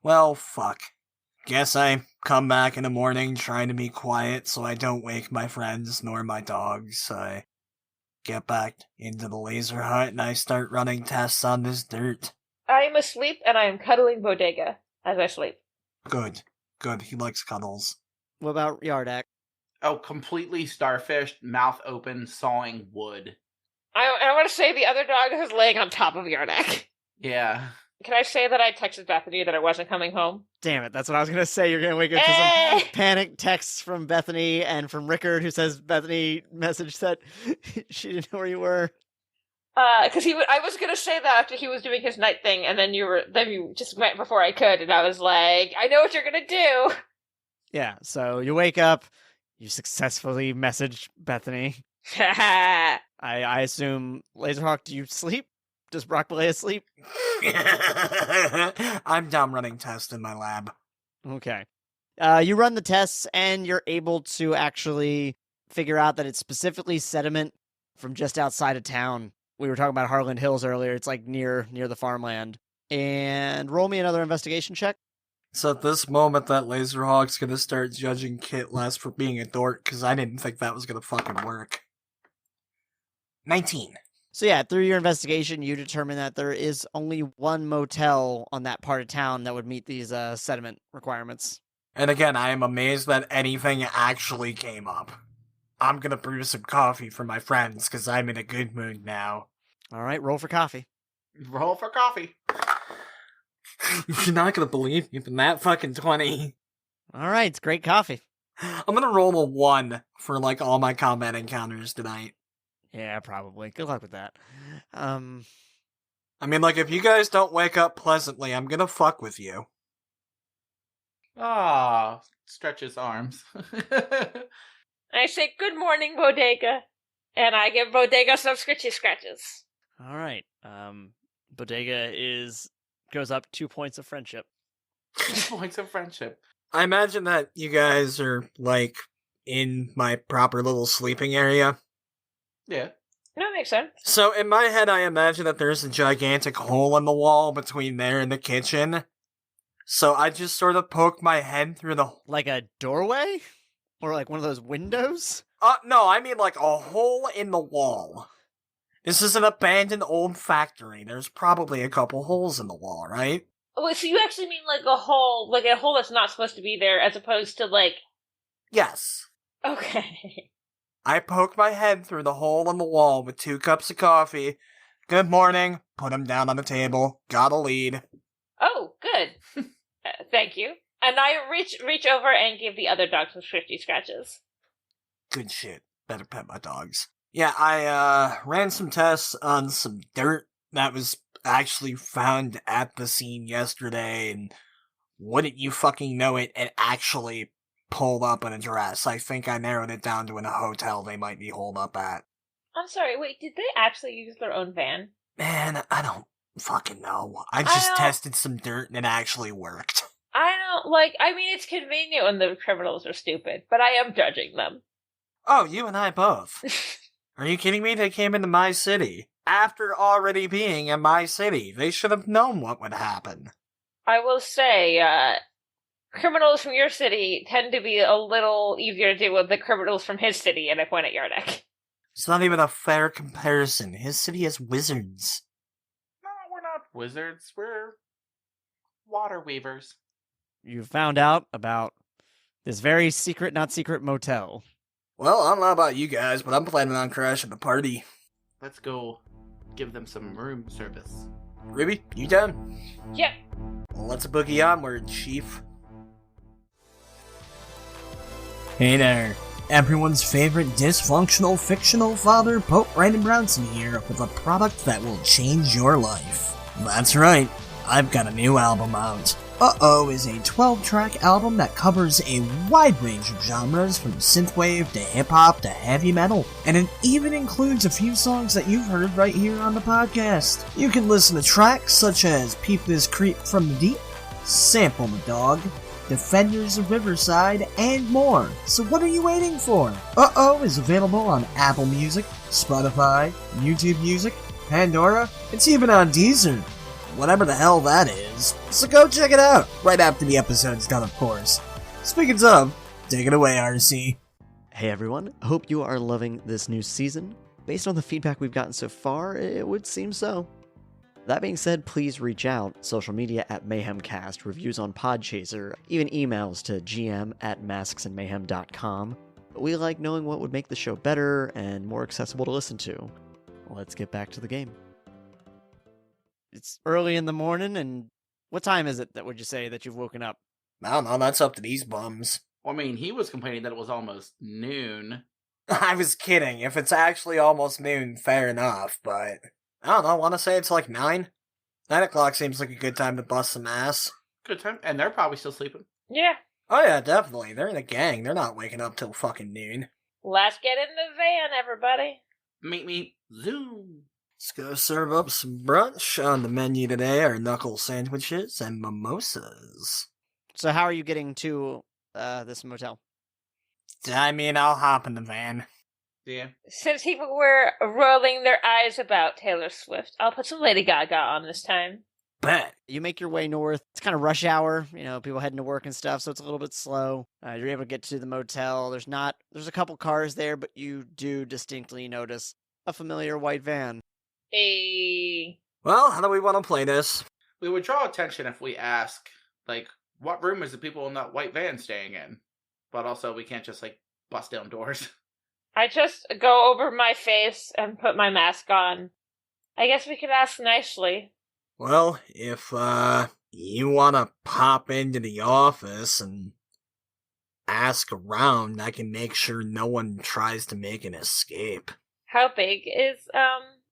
Well, fuck. Guess I come back in the morning trying to be quiet so I don't wake my friends nor my dogs. I get back into the laser hut and I start running tests on this dirt. I am asleep and I am cuddling Bodega as I sleep. Good. Good. He likes cuddles. What about Yardak? Oh, completely starfished, mouth open, sawing wood. I want to say the other dog is laying on top of Yardak. Yeah. Can I say that I texted Bethany that I wasn't coming home? Damn it, that's what I was going to say. You're going to wake up to some panic texts from Bethany and from Rickard, who says Bethany message that she didn't know where you were. Because I was going to say that after he was doing his night thing, and then you just went before I could, and I was like, I know what you're going to do! Yeah, so you wake up, you successfully message Bethany. Haha. I assume, Lazerhawk, do you sleep? Does Brock Bollea sleep? I'm down running tests in my lab. Okay. You run the tests, and you're able to actually figure out that it's specifically sediment from just outside of town. We were talking about Harland Hills earlier. It's like near the farmland. And roll me another investigation check. So at this moment, that Lazerhawk's gonna start judging Kit less for being a dork, because I didn't think that was gonna fucking work. 19. So yeah, through your investigation, you determine that there is only one motel on that part of town that would meet these sediment requirements. And again, I am amazed that anything actually came up. I'm gonna brew some coffee for my friends, because I'm in a good mood now. All right, roll for coffee. Roll for coffee. You're not gonna believe me, but that fucking 20. All right, it's great coffee. I'm gonna roll a 1 for, like, all my combat encounters tonight. Yeah, probably. Good luck with that. I mean, like, if you guys don't wake up pleasantly, I'm gonna fuck with you. Ah, stretch his arms. I say, good morning, Bodega. And I give Bodega some scritchy scratches. All right. Bodega goes up 2 points of friendship. 2 points of friendship. I imagine that you guys are, like, in my proper little sleeping area. Yeah. No, makes sense. So in my head, I imagine that there's a gigantic hole in the wall between there and the kitchen. So I just sort of poke my head through the... Like a doorway? Or like one of those windows? No, I mean like a hole in the wall. This is an abandoned old factory. There's probably a couple holes in the wall, right? Wait, so you actually mean like a hole that's not supposed to be there, as opposed to like... Yes. Okay. I poke my head through the hole in the wall with 2 cups of coffee. Good morning. Put them down on the table. Got a lead. Oh, good. Thank you. And I reach over and give the other dog some swifty scratches. Good shit. Better pet my dogs. Yeah, I ran some tests on some dirt that was actually found at the scene yesterday, and wouldn't you fucking know it, it actually pulled up an address. I think I narrowed it down to a hotel they might be holed up at. I'm sorry, wait, did they actually use their own van? Man, I don't fucking know. I just tested some dirt and it actually worked. I mean, it's convenient when the criminals are stupid, but I am judging them. Oh, you and I both. Are you kidding me? They came into my city. After already being in my city, they should have known what would happen. I will say, criminals from your city tend to be a little easier to deal with than criminals from his city, and I point at Yardak. It's not even a fair comparison. His city has wizards. No, we're not wizards. We're water weavers. You found out about this very secret, not secret motel. Well, I don't know about you guys, but I'm planning on crashing the party. Let's go give them some room service. Ruby, you done? Yep. Well, let's boogie onward, Chief. Hey there. Everyone's favorite dysfunctional fictional father, Pope Brandon Brownson here, with a product that will change your life. That's right, I've got a new album out. Uh-Oh is a 12-track album that covers a wide range of genres from synthwave to hip-hop to heavy metal, and it even includes a few songs that you've heard right here on the podcast. You can listen to tracks such as Peep This Creep from the Deep, Sample the Dog, Defenders of Riverside, and more. So what are you waiting for? Uh-Oh is available on Apple Music, Spotify, YouTube Music, Pandora, it's even on Deezer. Whatever the hell that is. So go check it out, right after the episode's done, of course. Speaking of, take it away, RC. Hey everyone, hope you are loving this new season. Based on the feedback we've gotten so far, it would seem so. That being said, please reach out, social media at MayhemCast, reviews on Podchaser, even emails to gm@masksandmayhem.com. We like knowing what would make the show better and more accessible to listen to. Let's get back to the game. It's early in the morning, and what time is it that would you say that you've woken up? I don't know, that's up to these bums. Well, I mean, he was complaining that it was almost noon. I was kidding. If it's actually almost noon, fair enough, but... I don't know, I want to say it's like 9? 9 o'clock seems like a good time to bust some ass. Good time. And they're probably still sleeping. Yeah. Oh yeah, definitely. They're in a gang. They're not waking up till fucking noon. Let's get in the van, everybody. Meet me, zoom. Let's go serve up some brunch. On the menu today are knuckle sandwiches and mimosas. So how are you getting to this motel? I mean, I'll hop in the van. Yeah. Since people were rolling their eyes about Taylor Swift, I'll put some Lady Gaga on this time. Bet. You make your way north. It's kind of rush hour, people heading to work and stuff, so it's a little bit slow. You're able to get to the motel. There's a couple cars there, but you do distinctly notice a familiar white van. Well, how do we want to play this? We would draw attention if we ask, what room is the people in that white van staying in? But also, we can't just, bust down doors. I just go over my face and put my mask on. I guess we could ask nicely. Well, if, you want to pop into the office and ask around, I can make sure no one tries to make an escape. How big is,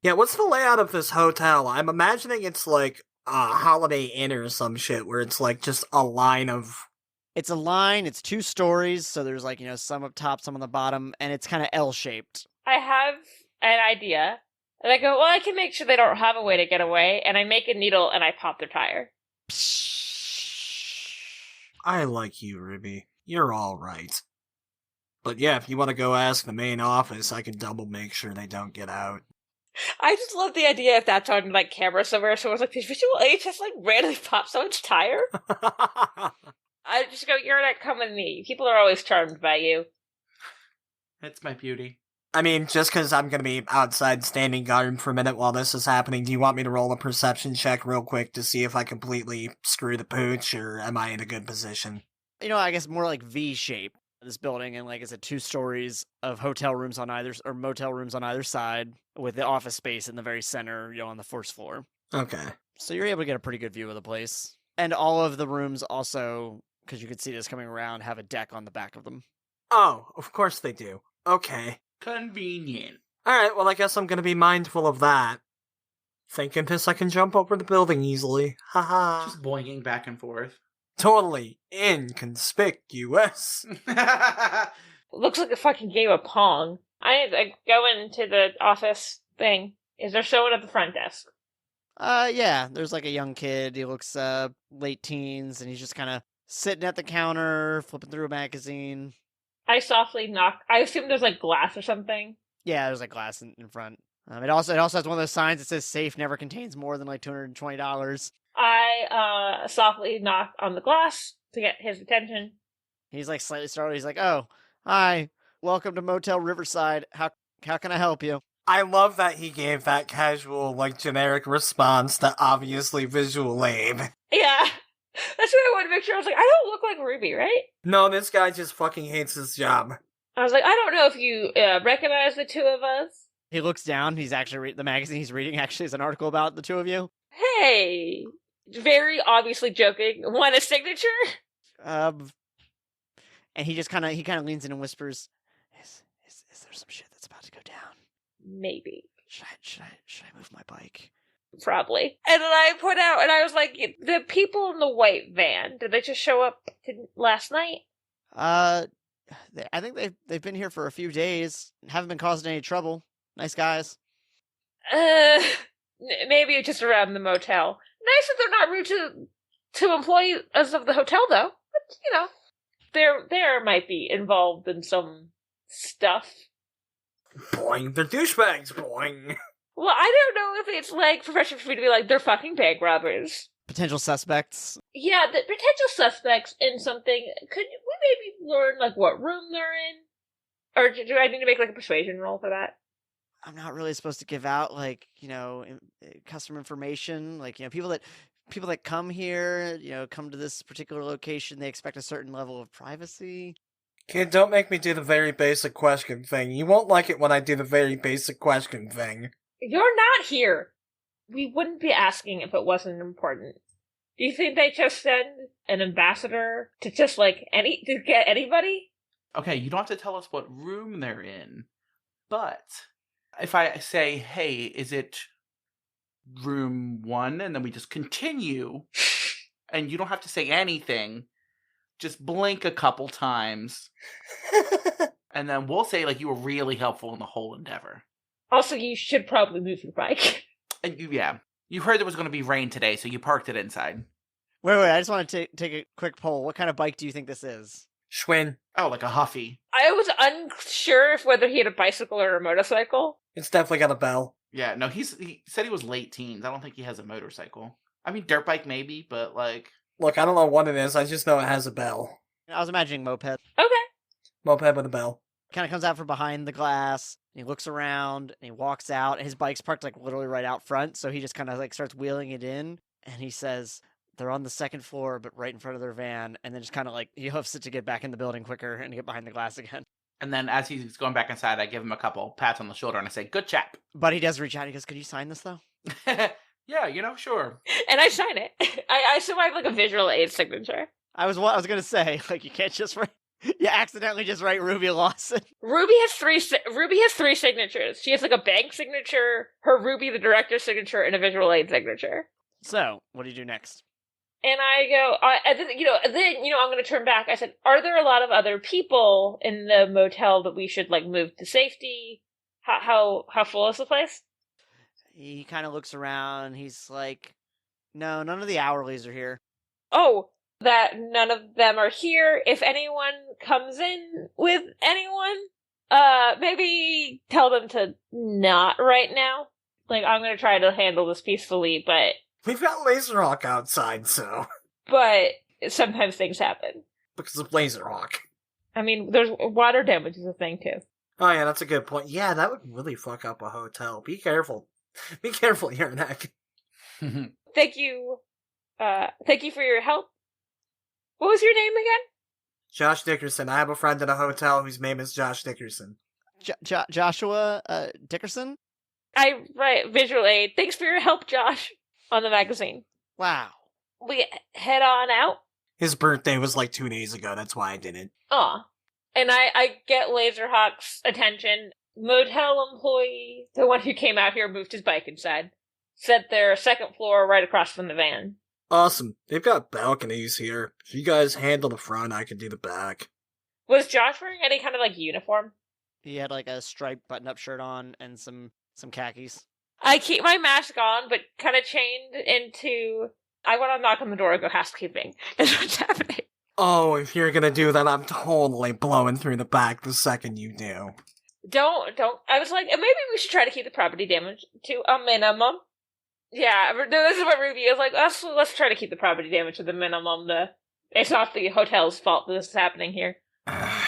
Yeah, what's the layout of this hotel? I'm imagining it's like a Holiday Inn or some shit, where it's just a line of... It's a line, it's 2 stories, so there's some up top, some on the bottom, and it's kind of L-shaped. I have an idea. And I go, well, I can make sure they don't have a way to get away, and I make a needle and I pop their tire. I like you, Ruby. You're all right. But yeah, if you want to go ask the main office, I can double make sure they don't get out. I just love the idea if that's on like camera somewhere. Someone's like, "Did Visual A just like randomly pop someone's tire?" I just go, "Yardak, come with me. People are always charmed by you." It's my beauty. I mean, just because I'm going to be outside standing guard for a minute while this is happening, do you want me to roll a perception check real quick to see if I completely screw the pooch, or am I in a good position? I guess more like V shape. This building, and like I said, 2 stories of hotel rooms on either, or motel rooms on either side, with the office space in the very center, on the first floor. Okay. So you're able to get a pretty good view of the place. And all of the rooms also, because you can see this coming around, have a deck on the back of them. Oh, of course they do. Okay. Convenient. Alright, well I guess I'm gonna be mindful of that. Thinking this I can jump over the building easily. Haha. Just boinging back and forth. Totally inconspicuous. Looks like a fucking game of Pong. I go into the office thing. Is there someone at the front desk? Yeah, there's like a young kid. He looks late teens, and he's just kind of sitting at the counter, flipping through a magazine. I softly knock. I assume there's like glass or something. Yeah, there's like glass in front. It also has one of those signs that says "Safe never contains more than like $220." I softly knock on the glass to get his attention. He's like slightly startled. He's like, "Oh, hi, welcome to Motel Riverside. How can I help you?" I love that he gave that casual, generic response to obviously Visual Abe. Yeah, that's what I wanted to make sure. I was like, I don't look like Ruby, right? No, this guy just fucking hates his job. I was like, I don't know if you recognize the two of us. He looks down. He's actually the magazine he's reading actually is an article about the two of you. Hey, very obviously joking. Want a signature? And he just kind of leans in and whispers, "Is there some shit that's about to go down? Maybe. Should I move my bike?" Probably. And then I put out, and I was like, the people in the white van, did they just show up last night? I think they've been here for a few days. Haven't been causing any trouble. Nice guys. Maybe just around the motel. Nice that they're not rude to employees of the hotel, though. But, there might be involved in some stuff. Boing, they're douchebags, boing. Well, I don't know if it's professional for me to be like, they're fucking bank robbers. Potential suspects. Yeah, the potential suspects in something. Could we maybe learn what room they're in? Or do I need to make a persuasion roll for that? I'm not really supposed to give out customer information. People that come here, come to this particular location, they expect a certain level of privacy. Kid, don't make me do the very basic question thing. You won't like it when I do the very basic question thing. You're not here. We wouldn't be asking if it wasn't important. Do you think they just send an ambassador to just to get anybody? Okay, you don't have to tell us what room they're in, but if I say, "Hey, is it room 1?" and then we just continue, and you don't have to say anything, just blink a couple times, and then we'll say you were really helpful in the whole endeavor. Also, you should probably move your bike. And you heard there was going to be rain today, so you parked it inside. Wait, I just want to take a quick poll. What kind of bike do you think this is? Schwinn. Oh, like a Huffy. I was unsure whether he had a bicycle or a motorcycle. It's definitely got a bell. Yeah, no, he said he was late teens. I don't think he has a motorcycle. I mean, dirt bike maybe, but Look, I don't know what it is. I just know it has a bell. I was imagining moped. Okay. Moped with a bell. Kind of comes out from behind the glass, and he looks around, and he walks out, and his bike's parked literally right out front, so he just kind of starts wheeling it in, and he says, "They're on the second floor, but right in front of their van," and then just kind of he hoofs it to get back in the building quicker and get behind the glass again. And then as he's going back inside, I give him a couple pats on the shoulder and I say, "Good chap." But he does reach out. He goes, "Could you sign this though?" Yeah, sure. And I sign it. I assume I have a visual aid signature. I was gonna say you can't just write. You accidentally just write Ruby Lawson. Ruby has three signatures. She has a bank signature, her Ruby the director's signature, and a visual aid signature. So, what do you do next? And I go, and then I'm going to turn back. I said, "Are there a lot of other people in the motel that we should move to safety? How full is the place?" He kind of looks around. He's like, "No, none of the hourlies are here." Oh, that none of them are here. If anyone comes in with anyone, maybe tell them to not right now. Like, I'm gonna try to handle this peacefully, but We've got Lazerhawk outside, so... sometimes things happen. Because of Lazerhawk. I mean, there's water damage is a thing, too. Oh yeah, that's a good point. Yeah, that would really fuck up a hotel. Be careful. Be careful, Yardak. Thank you. Thank you for your help. What was your name again? Josh Dickerson. I have a friend in a hotel whose name is Josh Dickerson. Joshua Dickerson? Right, visual aid. Thanks for your help, Josh, on the magazine. Wow. We head on out? His birthday was like 2 days ago, that's why I didn't. Aw. And I get Lazerhawk's attention. Motel employee, the one who came out here, moved his bike inside. Set their second floor right across from the van. Awesome. They've got balconies here. If you guys handle the front, I can do the back. Was Josh wearing any kind of, like, uniform? He had like a striped button-up shirt on and some khakis. I keep my mask on, but kind of chained into... I want to knock on the door and go housekeeping. Is what's happening. Oh, if you're gonna do that, I'm totally blowing through the back the second you do. Don't. I was like, maybe we should try to keep the property damage to a minimum. Yeah, no, this is what Ruby is like. Let's try to keep the property damage to the minimum. It's not the hotel's fault that this is happening here.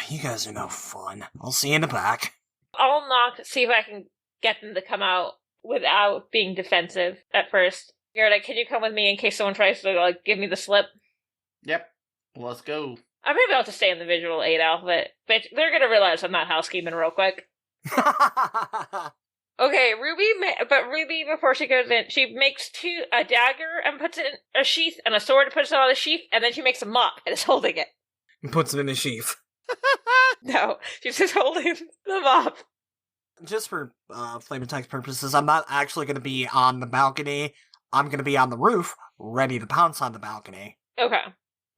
You guys are no fun. I'll see you in the back. I'll knock, see if I can get them to come out without being defensive at first. Yardak, can you come with me in case someone tries to, like, give me the slip? Yep. Let's go. I may be able to stay in the visual aid outfit, but they're gonna realize I'm not housekeeping real quick. Okay, Ruby, before she goes in, she makes a dagger and puts it in a sheath, and a sword and puts it on a sheath, and then she makes a mop and is holding it. And puts it in a sheath. No, she's just holding the mop. Just for flame attack purposes, I'm not actually going to be on the balcony. I'm going to be on the roof, ready to pounce on the balcony. Okay.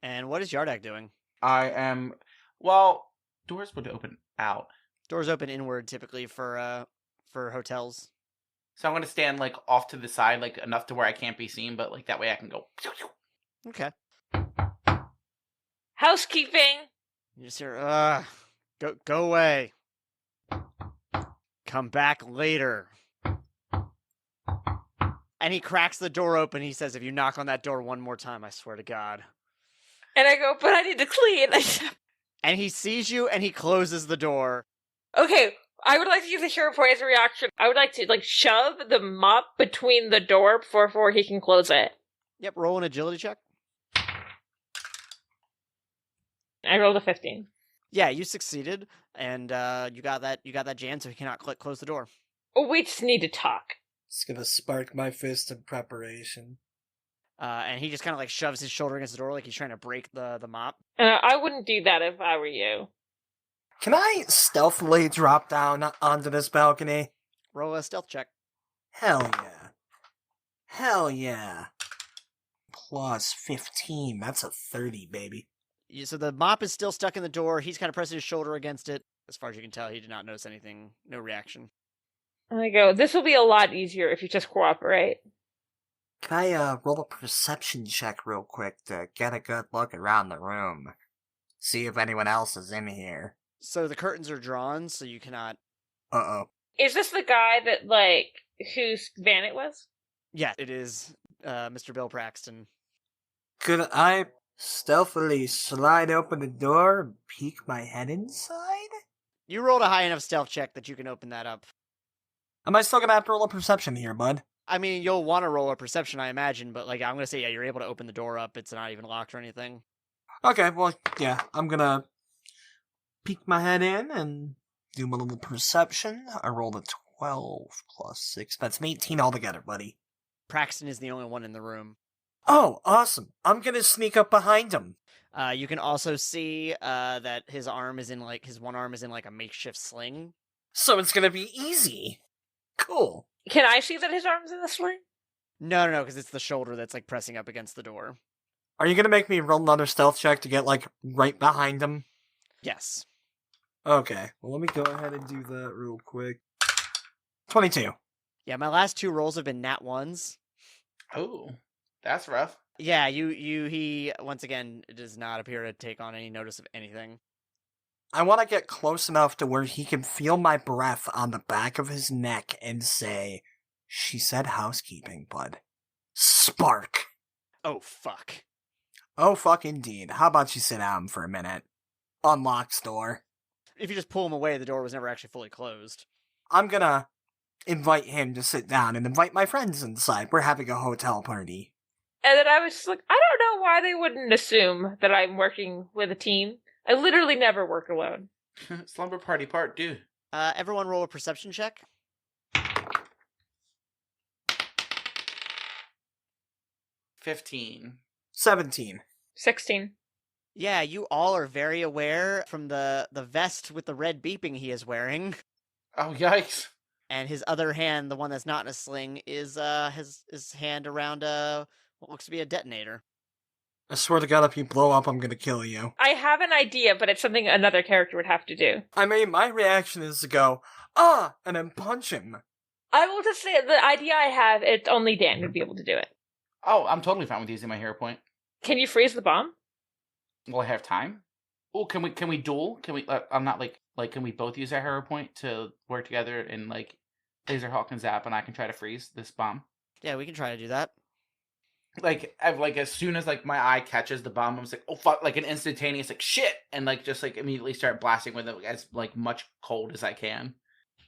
And what is Yardak doing? I am... Well, doors would open out. Doors open inward typically for hotels. So I'm going to stand, like, off to the side, like, enough to where I can't be seen, but, like, that way I can go... Okay. Housekeeping! You just hear, go away. Come back later. And he cracks the door open. He says, if you knock on that door one more time, I swear to God. And I go, but I need to clean. And he sees you and he closes the door. Okay, I would like to use the hero point as a reaction. I would like to, like, shove the mop between the door before he can close it. Yep, roll an agility check. I rolled a 15. Yeah, you succeeded, and you got that jam, so he cannot close the door. We just need to talk. Just gonna spark my fist in preparation. And he just kind of like shoves his shoulder against the door like he's trying to break the mop. I wouldn't do that if I were you. Can I stealthily drop down onto this balcony? Roll a stealth check. Hell yeah. Hell yeah. Plus 15. That's a 30, baby. So the mop is still stuck in the door. He's kind of pressing his shoulder against it. As far as you can tell, he did not notice anything. No reaction. And I go, this will be a lot easier if you just cooperate. Can I roll a perception check real quick to get a good look around the room? See if anyone else is in here. So the curtains are drawn, so you cannot... Uh-oh. Is this the guy that, like, whose van it was? Yeah, it is Mr. Bill Braxton. Could I stealthily slide open the door and peek my head inside? You rolled a high enough stealth check that you can open that up. Am I still gonna have to roll a perception here, bud? I mean, you'll want to roll a perception, I imagine, but like I'm gonna say, yeah, you're able to open the door up. It's not even locked or anything. Okay, well, yeah, I'm gonna peek my head in and do my little perception. I rolled a 12 plus 6. That's an 18 altogether, buddy. Braxton is the only one in the room. Oh, awesome. I'm gonna sneak up behind him. You can also see that his one arm is in like a makeshift sling. So it's gonna be easy. Cool. Can I see that his arm's in the sling? No, because it's the shoulder that's like pressing up against the door. Are you gonna make me roll another stealth check to get, like, right behind him? Yes. Okay, well, let me go ahead and do that real quick. 22. Yeah, my last two rolls have been nat ones. Oh. That's rough. Yeah, he once again does not appear to take on any notice of anything. I want to get close enough to where he can feel my breath on the back of his neck and say, "She said housekeeping, bud." Spark. Oh, fuck. Oh, fuck indeed. How about you sit down for a minute? Unlocks door. If you just pull him away, the door was never actually fully closed. I'm gonna invite him to sit down and invite my friends inside. We're having a hotel party. And then I was just like, I don't know why they wouldn't assume that I'm working with a team. I literally never work alone. Slumber party part 2. Everyone roll a perception check. 15. 17. 16. Yeah, you all are very aware from the vest with the red beeping he is wearing. Oh, yikes. And his other hand, the one that's not in a sling, is his hand around what looks to be a detonator. I swear to God, if you blow up, I'm gonna kill you. I have an idea, but it's something another character would have to do. I mean, my reaction is to go, and then punch him. I will just say, the idea I have, it's only Dan would be able to do it. Oh, I'm totally fine with using my hero point. Can you freeze the bomb? Will I have time? Oh, can we duel? Can we? I'm not can we both use our hero point to work together and Lazerhawk and Zap, and I can try to freeze this bomb? Yeah, we can try to do that. As soon as my eye catches the bomb, I'm just like, oh fuck, an instantaneous shit, and just immediately start blasting with it as much cold as I can.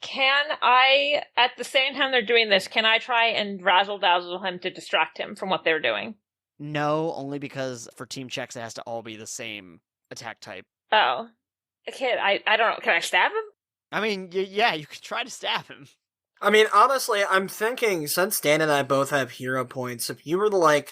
Can I, at the same time they're doing this, can I try and razzle-dazzle him to distract him from what they're doing? No, only because for team checks it has to all be the same attack type. Oh. I don't know. Can I stab him? I mean, yeah, you could try to stab him. I mean, honestly, I'm thinking, since Dan and I both have hero points, if you were to,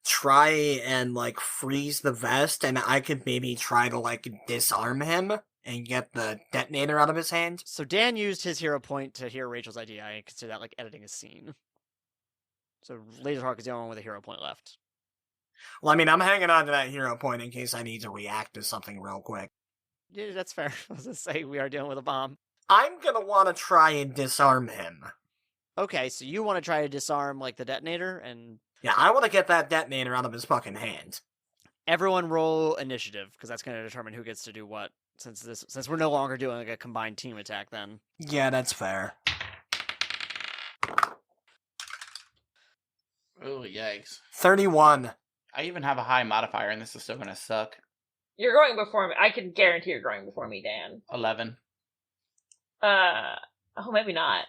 try and, freeze the vest, and I could maybe try to, disarm him and get the detonator out of his hand. So Dan used his hero point to hear Rachel's idea. I consider that editing a scene. So Lazerhawk is the only one with a hero point left. Well, I mean, I'm hanging on to that hero point in case I need to react to something real quick. Yeah, that's fair. I was going to say, we are dealing with a bomb. I'm gonna want to try and disarm him. Okay, so you want to try to disarm, the detonator, and... Yeah, I want to get that detonator out of his fucking hand. Everyone roll initiative, because that's going to determine who gets to do what, since we're no longer doing, a combined team attack, then. Yeah, that's fair. Oh, yikes. 31. I even have a high modifier, and this is still gonna suck. You're going before me. I can guarantee you're going before me, Dan. 11. Maybe not.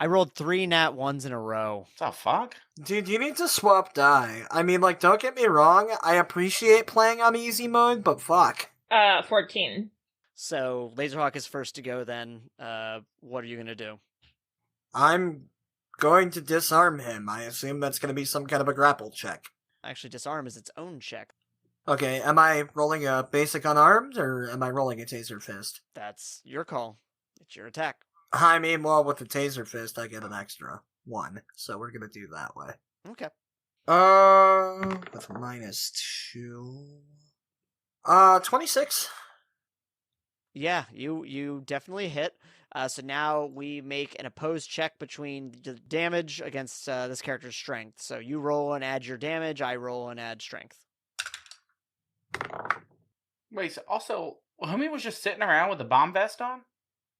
I rolled 3 nat 1s in a row. What the fuck? Dude, you need to swap die. I mean, don't get me wrong, I appreciate playing on easy mode, but fuck. 14. So, Lazerhawk is first to go then. What are you going to do? I'm going to disarm him. I assume that's going to be some kind of a grapple check. Actually, disarm is its own check. Okay, am I rolling a basic unarmed, or am I rolling a taser fist? That's your call. It's your attack. I mean, well, with the taser fist, I get an extra 1, so we're gonna do that way. Okay. With -2. 26. Yeah, you definitely hit. So now we make an opposed check between the damage against this character's strength. So you roll and add your damage, I roll and add strength. Wait, so also, Homie was just sitting around with a bomb vest on?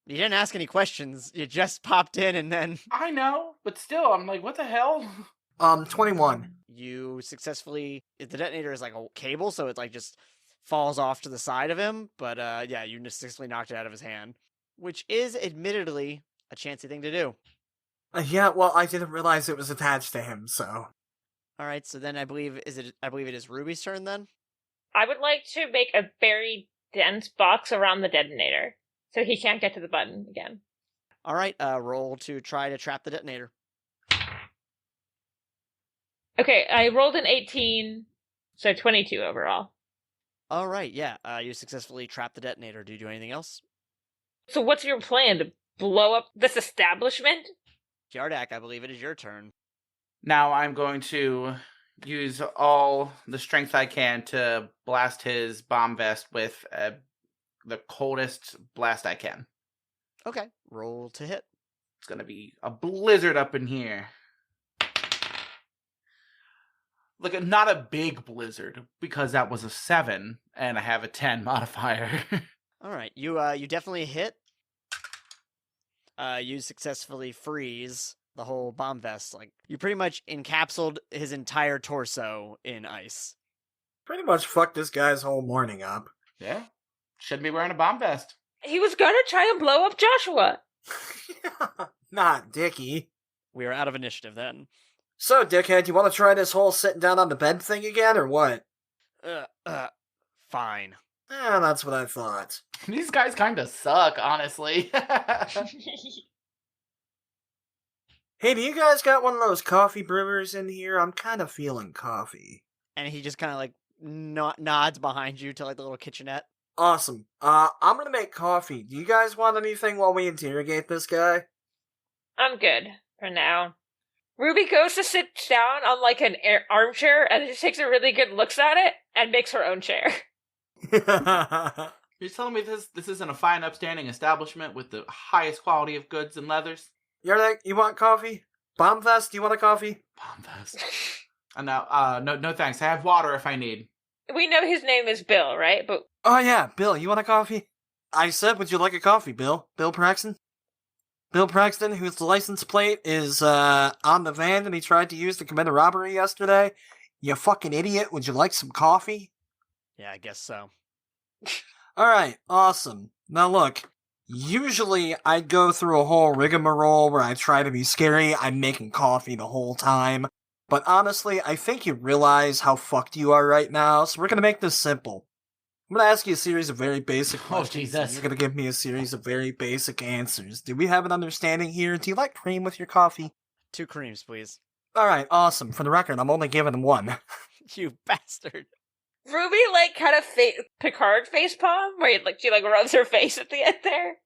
You didn't ask any questions. You just popped in and then... I know, but still, I'm like, what the hell? 21. You successfully... The detonator is like a cable, so it just falls off to the side of him. But yeah, you successfully knocked it out of his hand. Which is, admittedly, a chancy thing to do. Yeah, well, I didn't realize it was attached to him, so... Alright, so then I believe it is Ruby's turn then? I would like to make a very dense box around the detonator, so he can't get to the button again. Alright, roll to try to trap the detonator. Okay, I rolled an 18, so 22 overall. Alright, yeah, you successfully trapped the detonator. Do you do anything else? So what's your plan, to blow up this establishment? Yardak, I believe it is your turn. Now I'm going to use all the strength I can to blast his bomb vest with the coldest blast I can. Okay, roll to hit. It's going to be a blizzard up in here. Like, not a big blizzard, because that was a 7, and I have a 10 modifier. All right, you definitely hit. You successfully freeze the whole bomb vest. Like, you pretty much encapsulated his entire torso in ice. Pretty much fucked this guy's whole morning up. Yeah. Shouldn't be wearing a bomb vest. He was gonna try and blow up Joshua. Not Dickie. We are out of initiative then. So, dickhead, you want to try this whole sitting down on the bed thing again, or what? Fine. That's what I thought. These guys kind of suck, honestly. Hey, do you guys got one of those coffee brewers in here? I'm kind of feeling coffee. And he just kind of like nods behind you to like the little kitchenette. Awesome. I'm gonna make coffee. Do you guys want anything while we interrogate this guy? I'm good for now. Ruby goes to sit down on like an armchair and just takes a really good looks at it and makes her own chair. You're telling me this isn't a fine, upstanding establishment with the highest quality of goods and leathers? Yardak, you want coffee? Bombfest, do you want a coffee? Bomb vest. No thanks. I have water if I need. We know his name is Bill, right? But Oh yeah, Bill, you want a coffee? I said, would you like a coffee, Bill? Bill Braxton? Bill Braxton, whose license plate is on the van and he tried to use to commit a robbery yesterday. You fucking idiot, would you like some coffee? Yeah, I guess so. Alright, awesome. Now look, usually I'd go through a whole rigmarole where I try to be scary, I'm making coffee the whole time. But honestly, I think you realize how fucked you are right now, so we're gonna make this simple. I'm gonna ask you a series of very basic questions. Oh, Jesus. And you're gonna give me a series of very basic answers. Do we have an understanding here? Do you like cream with your coffee? 2 creams, please. Alright, awesome. For the record, I'm only giving one. You bastard. Ruby like kind of Picard facepalm, where she like rubs her face at the end there.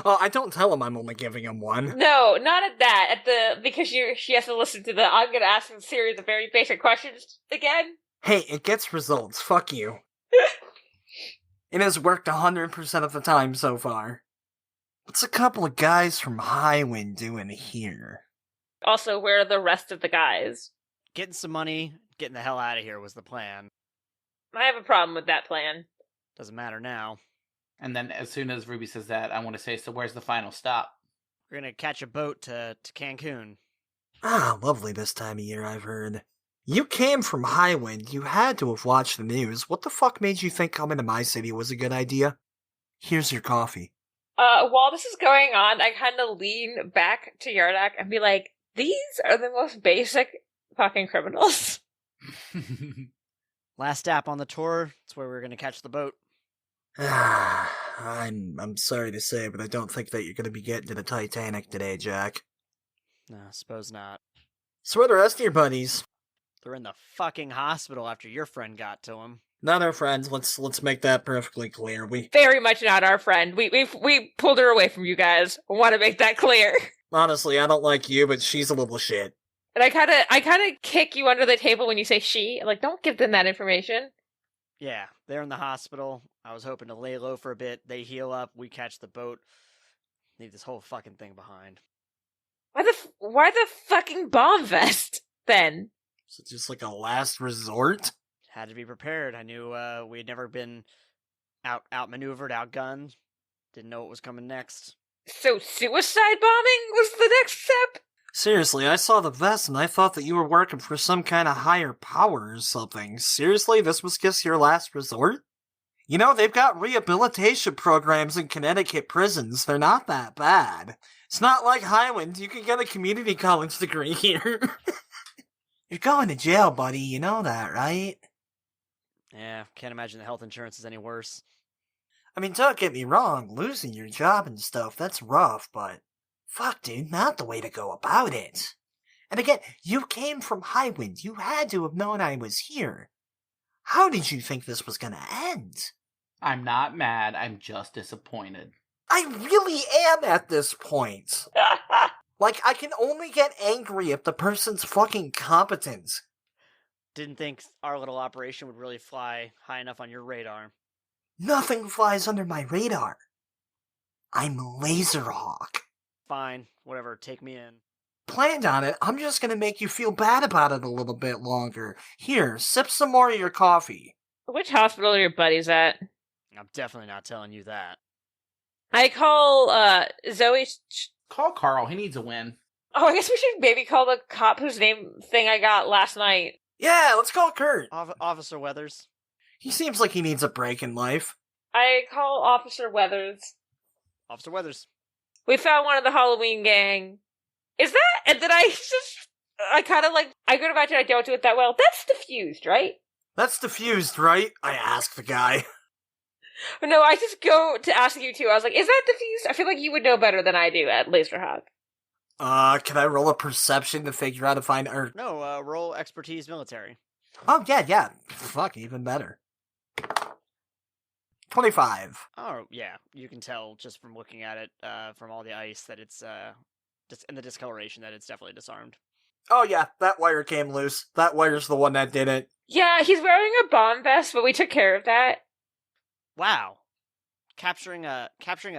Oh, I don't tell him I'm only giving him one. No, not at that. Because she has to listen to the I'm gonna ask a series of very basic questions again. Hey, it gets results. Fuck you. It has worked 100% of the time so far. What's a couple of guys from Highwind doing here? Also, where are the rest of the guys? Getting some money, getting the hell out of here was the plan. I have a problem with that plan. Doesn't matter now. And then as soon as Ruby says that, I want to say, so where's the final stop? We're gonna catch a boat to Cancun. Ah, lovely this time of year, I've heard. You came from Highwind. You had to have watched the news. What the fuck made you think coming to my city was a good idea? Here's your coffee. While this is going on, I kind of lean back to Yardak and be like, these are the most basic fucking criminals. Last stop on the tour. That's where we're gonna catch the boat. I'm sorry to say, but I don't think that you're gonna be getting to the Titanic today, Jack. No, suppose not. So where are the rest of your buddies? They're in the fucking hospital after your friend got to him. Not our friends. Let's make that perfectly clear. We Very much not our friend. We pulled her away from you guys. I want to make that clear. honestly, I don't like you, but she's a little shit. And I kind of kick you under the table when you say she. I'm like, don't give them that information. Yeah, they're in the hospital. I was hoping to lay low for a bit. They heal up. We catch the boat. Leave this whole fucking thing behind. Why the fucking bomb vest then? Is it just like a last resort? Had to be prepared. I knew we had never been outmaneuvered, outgunned. Didn't know what was coming next. So suicide bombing was the next step? Seriously, I saw the vest and I thought that you were working for some kind of higher power or something. Seriously, this was just your last resort? You know, they've got rehabilitation programs in Connecticut prisons. They're not that bad. It's not like Highwind. You can get a community college degree here. You're going to jail, buddy. You know that, right? Yeah, can't imagine the health insurance is any worse. I mean, don't get me wrong. Losing your job and stuff, that's rough, but... fuck, dude, not the way to go about it. And again, you came from Highwind. You had to have known I was here. How did you think this was gonna end? I'm not mad, I'm just disappointed. I really am at this point. Like, I can only get angry if the person's fucking competent. Didn't think our little operation would really fly high enough on your radar. Nothing flies under my radar. I'm Lazerhawk. Fine, whatever, take me in. planned on it. I'm just gonna make you feel bad about it a little bit longer. Here, sip some more of your coffee. Which hospital are your buddies at? I'm definitely not telling you that. I call Zoe. Call Carl. He needs a win. Oh, I guess we should maybe call the cop whose name thing I got last night. Yeah, let's call Kurt. Officer Weathers. He seems like he needs a break in life. I call Officer Weathers. Officer Weathers. We found one of the Halloween gang. Is that? And then I kind of like, I go to imagine I don't do it that well. That's diffused, right? That's diffused, right? I asked the guy. No, I just go to ask you too. I was like, is that diffused? I feel like you would know better than I do at Lazerhawk. Can I roll a perception to figure out if I... No, roll expertise military. Oh, yeah. Fuck, even better. 25. Oh, yeah. You can tell just from looking at it, from all the ice, that it's, just in the discoloration, that it's definitely disarmed. Oh, yeah, that wire came loose. That wire's the one that did it. Yeah, he's wearing a bomb vest, but we took care of that. Wow. Capturing a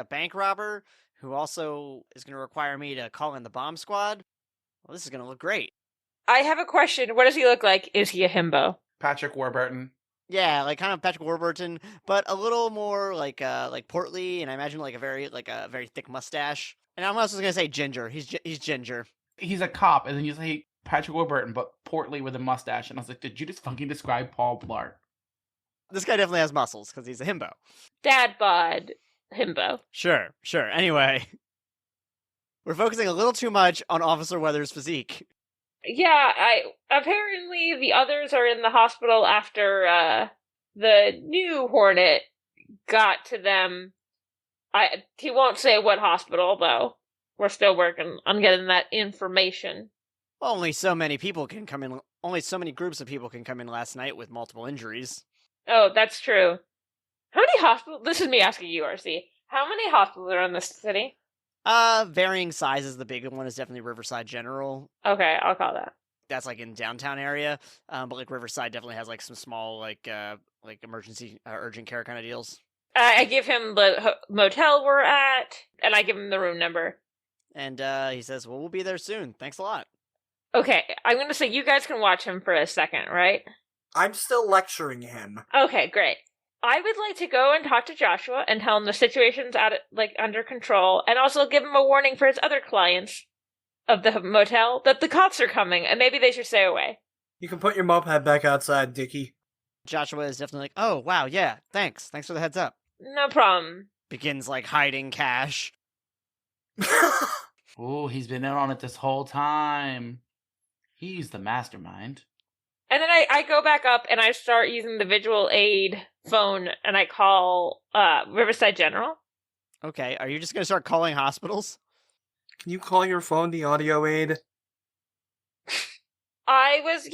bank robber who also is going to require me to call in the bomb squad? Well, this is going to look great. I have a question. What does he look like? Is he a himbo? Patrick Warburton. Yeah, like kind of Patrick Warburton, but a little more like portly, and I imagine like a very thick mustache. And I'm also going to say ginger. He's ginger. He's a cop, and then you say Patrick Warburton, but portly with a mustache. And I was like, did you just fucking describe Paul Blart? This guy definitely has muscles because he's a himbo. Dad bod himbo. Sure. Anyway, we're focusing a little too much on Officer Weathers' physique. Yeah, apparently the others are in the hospital after the new Hornet got to them. He won't say what hospital though. We're still working on getting that information. Only so many people can come in. Only so many groups of people can come in last night with multiple injuries. Oh, that's true. How many hospitals? This is me asking you, RC. How many hospitals are in this city? Varying sizes. The big one is definitely Riverside General. Okay, I'll call that. That's like in downtown area. But like Riverside definitely has like some small like emergency urgent care kind of deals. I give him the motel we're at, and I give him the room number. And he says, "Well, we'll be there soon. Thanks a lot." Okay, I'm going to say you guys can watch him for a second, right? I'm still lecturing him. Okay, great. I would like to go and talk to Joshua and tell him the situation's under control, and also give him a warning for his other clients of the motel that the cops are coming, and maybe they should stay away. You can put your moped back outside, Dickie. Joshua is definitely like, "Oh, wow, yeah, thanks for the heads up." No problem. Begins like hiding cash. Oh, he's been in on it this whole time. He's the mastermind. And then I go back up and I start using the visual aid phone and I call Riverside General. Okay, are you just gonna start calling hospitals? Can you call your phone the audio aid? I was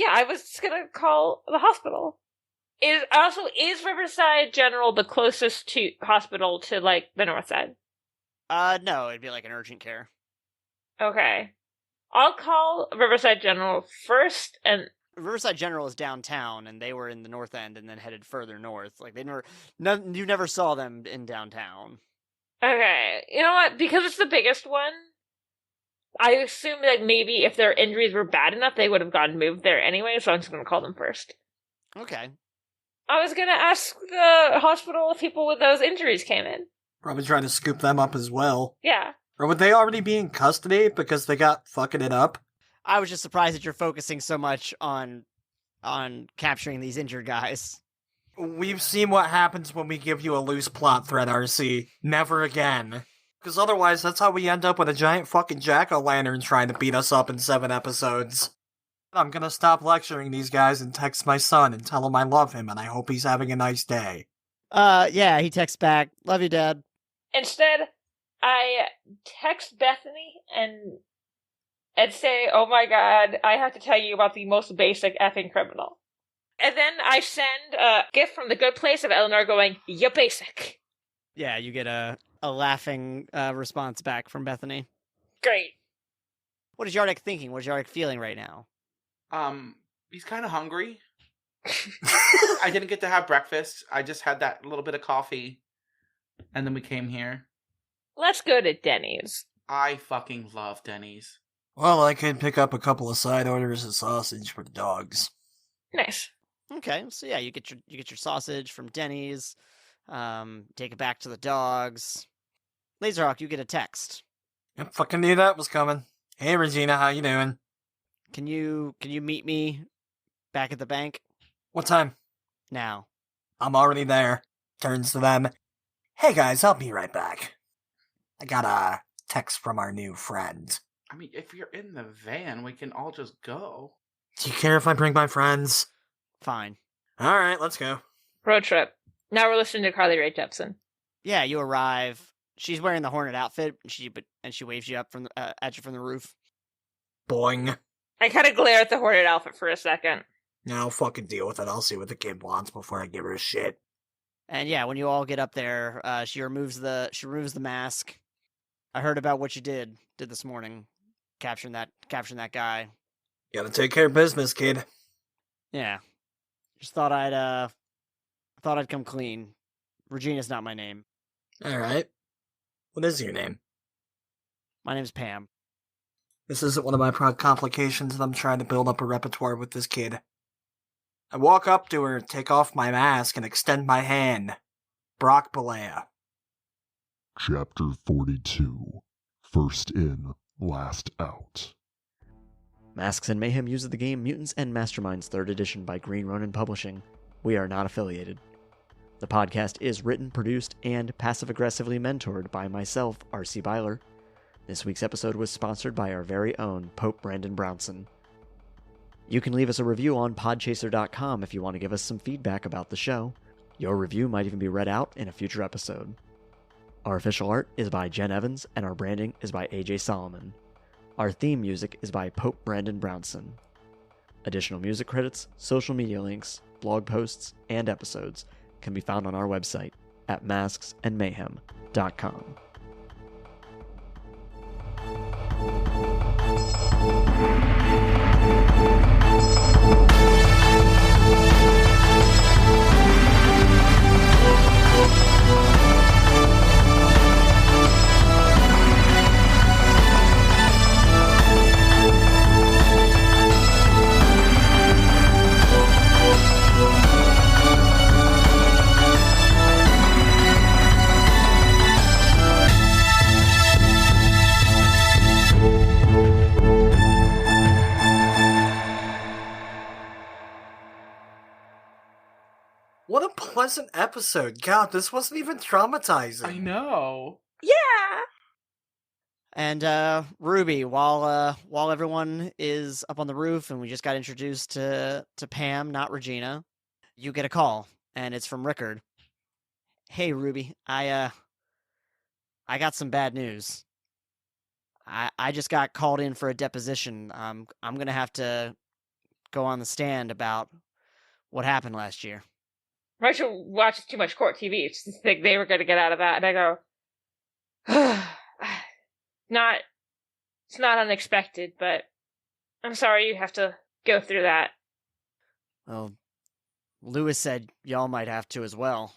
gonna call the hospital. Is Riverside General the closest to hospital to like the north side? No, it'd be like an urgent care. Okay. I'll call Riverside General first, and Riverside General is downtown, and they were in the north end, and then headed further north. Like you never saw them in downtown. okay. You know what? Because it's the biggest one, I assume like maybe if their injuries were bad enough, they would have gotten moved there anyway. So I'm just gonna call them first. Okay. I was gonna ask the hospital if people with those injuries came in. Probably trying to scoop them up as well. Yeah. Or would they already be in custody because they got fucking it up? I was just surprised that you're focusing so much on capturing these injured guys. We've seen what happens when we give you a loose plot thread, RC. Never again. Because otherwise, that's how we end up with a giant fucking jack-o'-lantern trying to beat us up in 7 episodes. I'm gonna stop lecturing these guys and text my son and tell him I love him and I hope he's having a nice day. Yeah, he texts back, "Love you, Dad." Instead, I text Bethany and say, "Oh my god, I have to tell you about the most basic effing criminal." And then I send a gift from the good place of Eleanor going, "You basic." Yeah, you get a laughing response back from Bethany. Great. What is Yardak thinking? What is Yardak feeling right now? He's kind of hungry. I didn't get to have breakfast. I just had that little bit of coffee, and then we came here. Let's go to Denny's. I fucking love Denny's. Well, I could pick up a couple of side orders of sausage for the dogs. Nice. Okay, so yeah, you get your sausage from Denny's. Take it back to the dogs. Lazerhawk, you get a text. I fucking knew that was coming. Hey, Regina, how you doing? Can you meet me back at the bank What time? now? I'm already there. Turns to them. Hey guys, I'll be right back. I got a text from our new friend. I mean, if you're in the van, we can all just go. Do you care if I bring my friends? Fine. Alright, let's go. Road trip. Now we're listening to Carly Rae Jepsen. Yeah, you arrive. She's wearing the Hornet outfit, and she waves you up from at you from the roof. Boing. I kind of glare at the Hornet outfit for a second. Now I'll fucking deal with it. I'll see what the kid wants before I give her a shit. And yeah, when you all get up there, she removes the mask. I heard about what you did this morning, capturing that guy. Gotta take care of business, kid. Yeah, just thought I'd come clean. Regina's not my name. Alright. What is your name? My name's Pam. This isn't one of my complications that I'm trying to build up a repertoire with this kid. I walk up to her, take off my mask, and extend my hand. Brock Bollea. Chapter 42. First in, last out. Masks and Mayhem uses the game Mutants and Masterminds 3rd edition by Green Ronin Publishing. We are not affiliated. The podcast is written, produced, and passive-aggressively mentored by myself, R.C. Byler. This week's episode was sponsored by our very own Pope Brandon Brownson. You can leave us a review on podchaser.com if you want to give us some feedback about the show. Your review might even be read out in a future episode. Our official art is by Jenn Evans, and our branding is by AJ Solomon. Our theme music is by Pope Brandon Brownson. Additional music credits, social media links, blog posts, and episodes can be found on our website at masksandmayhem.com. What a pleasant episode. God, this wasn't even traumatizing. I know. Yeah! And Ruby, while everyone is up on the roof and we just got introduced to Pam, not Regina, you get a call, and it's from Rickard. Hey Ruby, I got some bad news. I just got called in for a deposition. I'm gonna have to go on the stand about what happened last year. Rachel watches too much court TV. She just think they were going to get out of that. And I go, it's not unexpected, but I'm sorry you have to go through that. Well, Lewis said y'all might have to as well.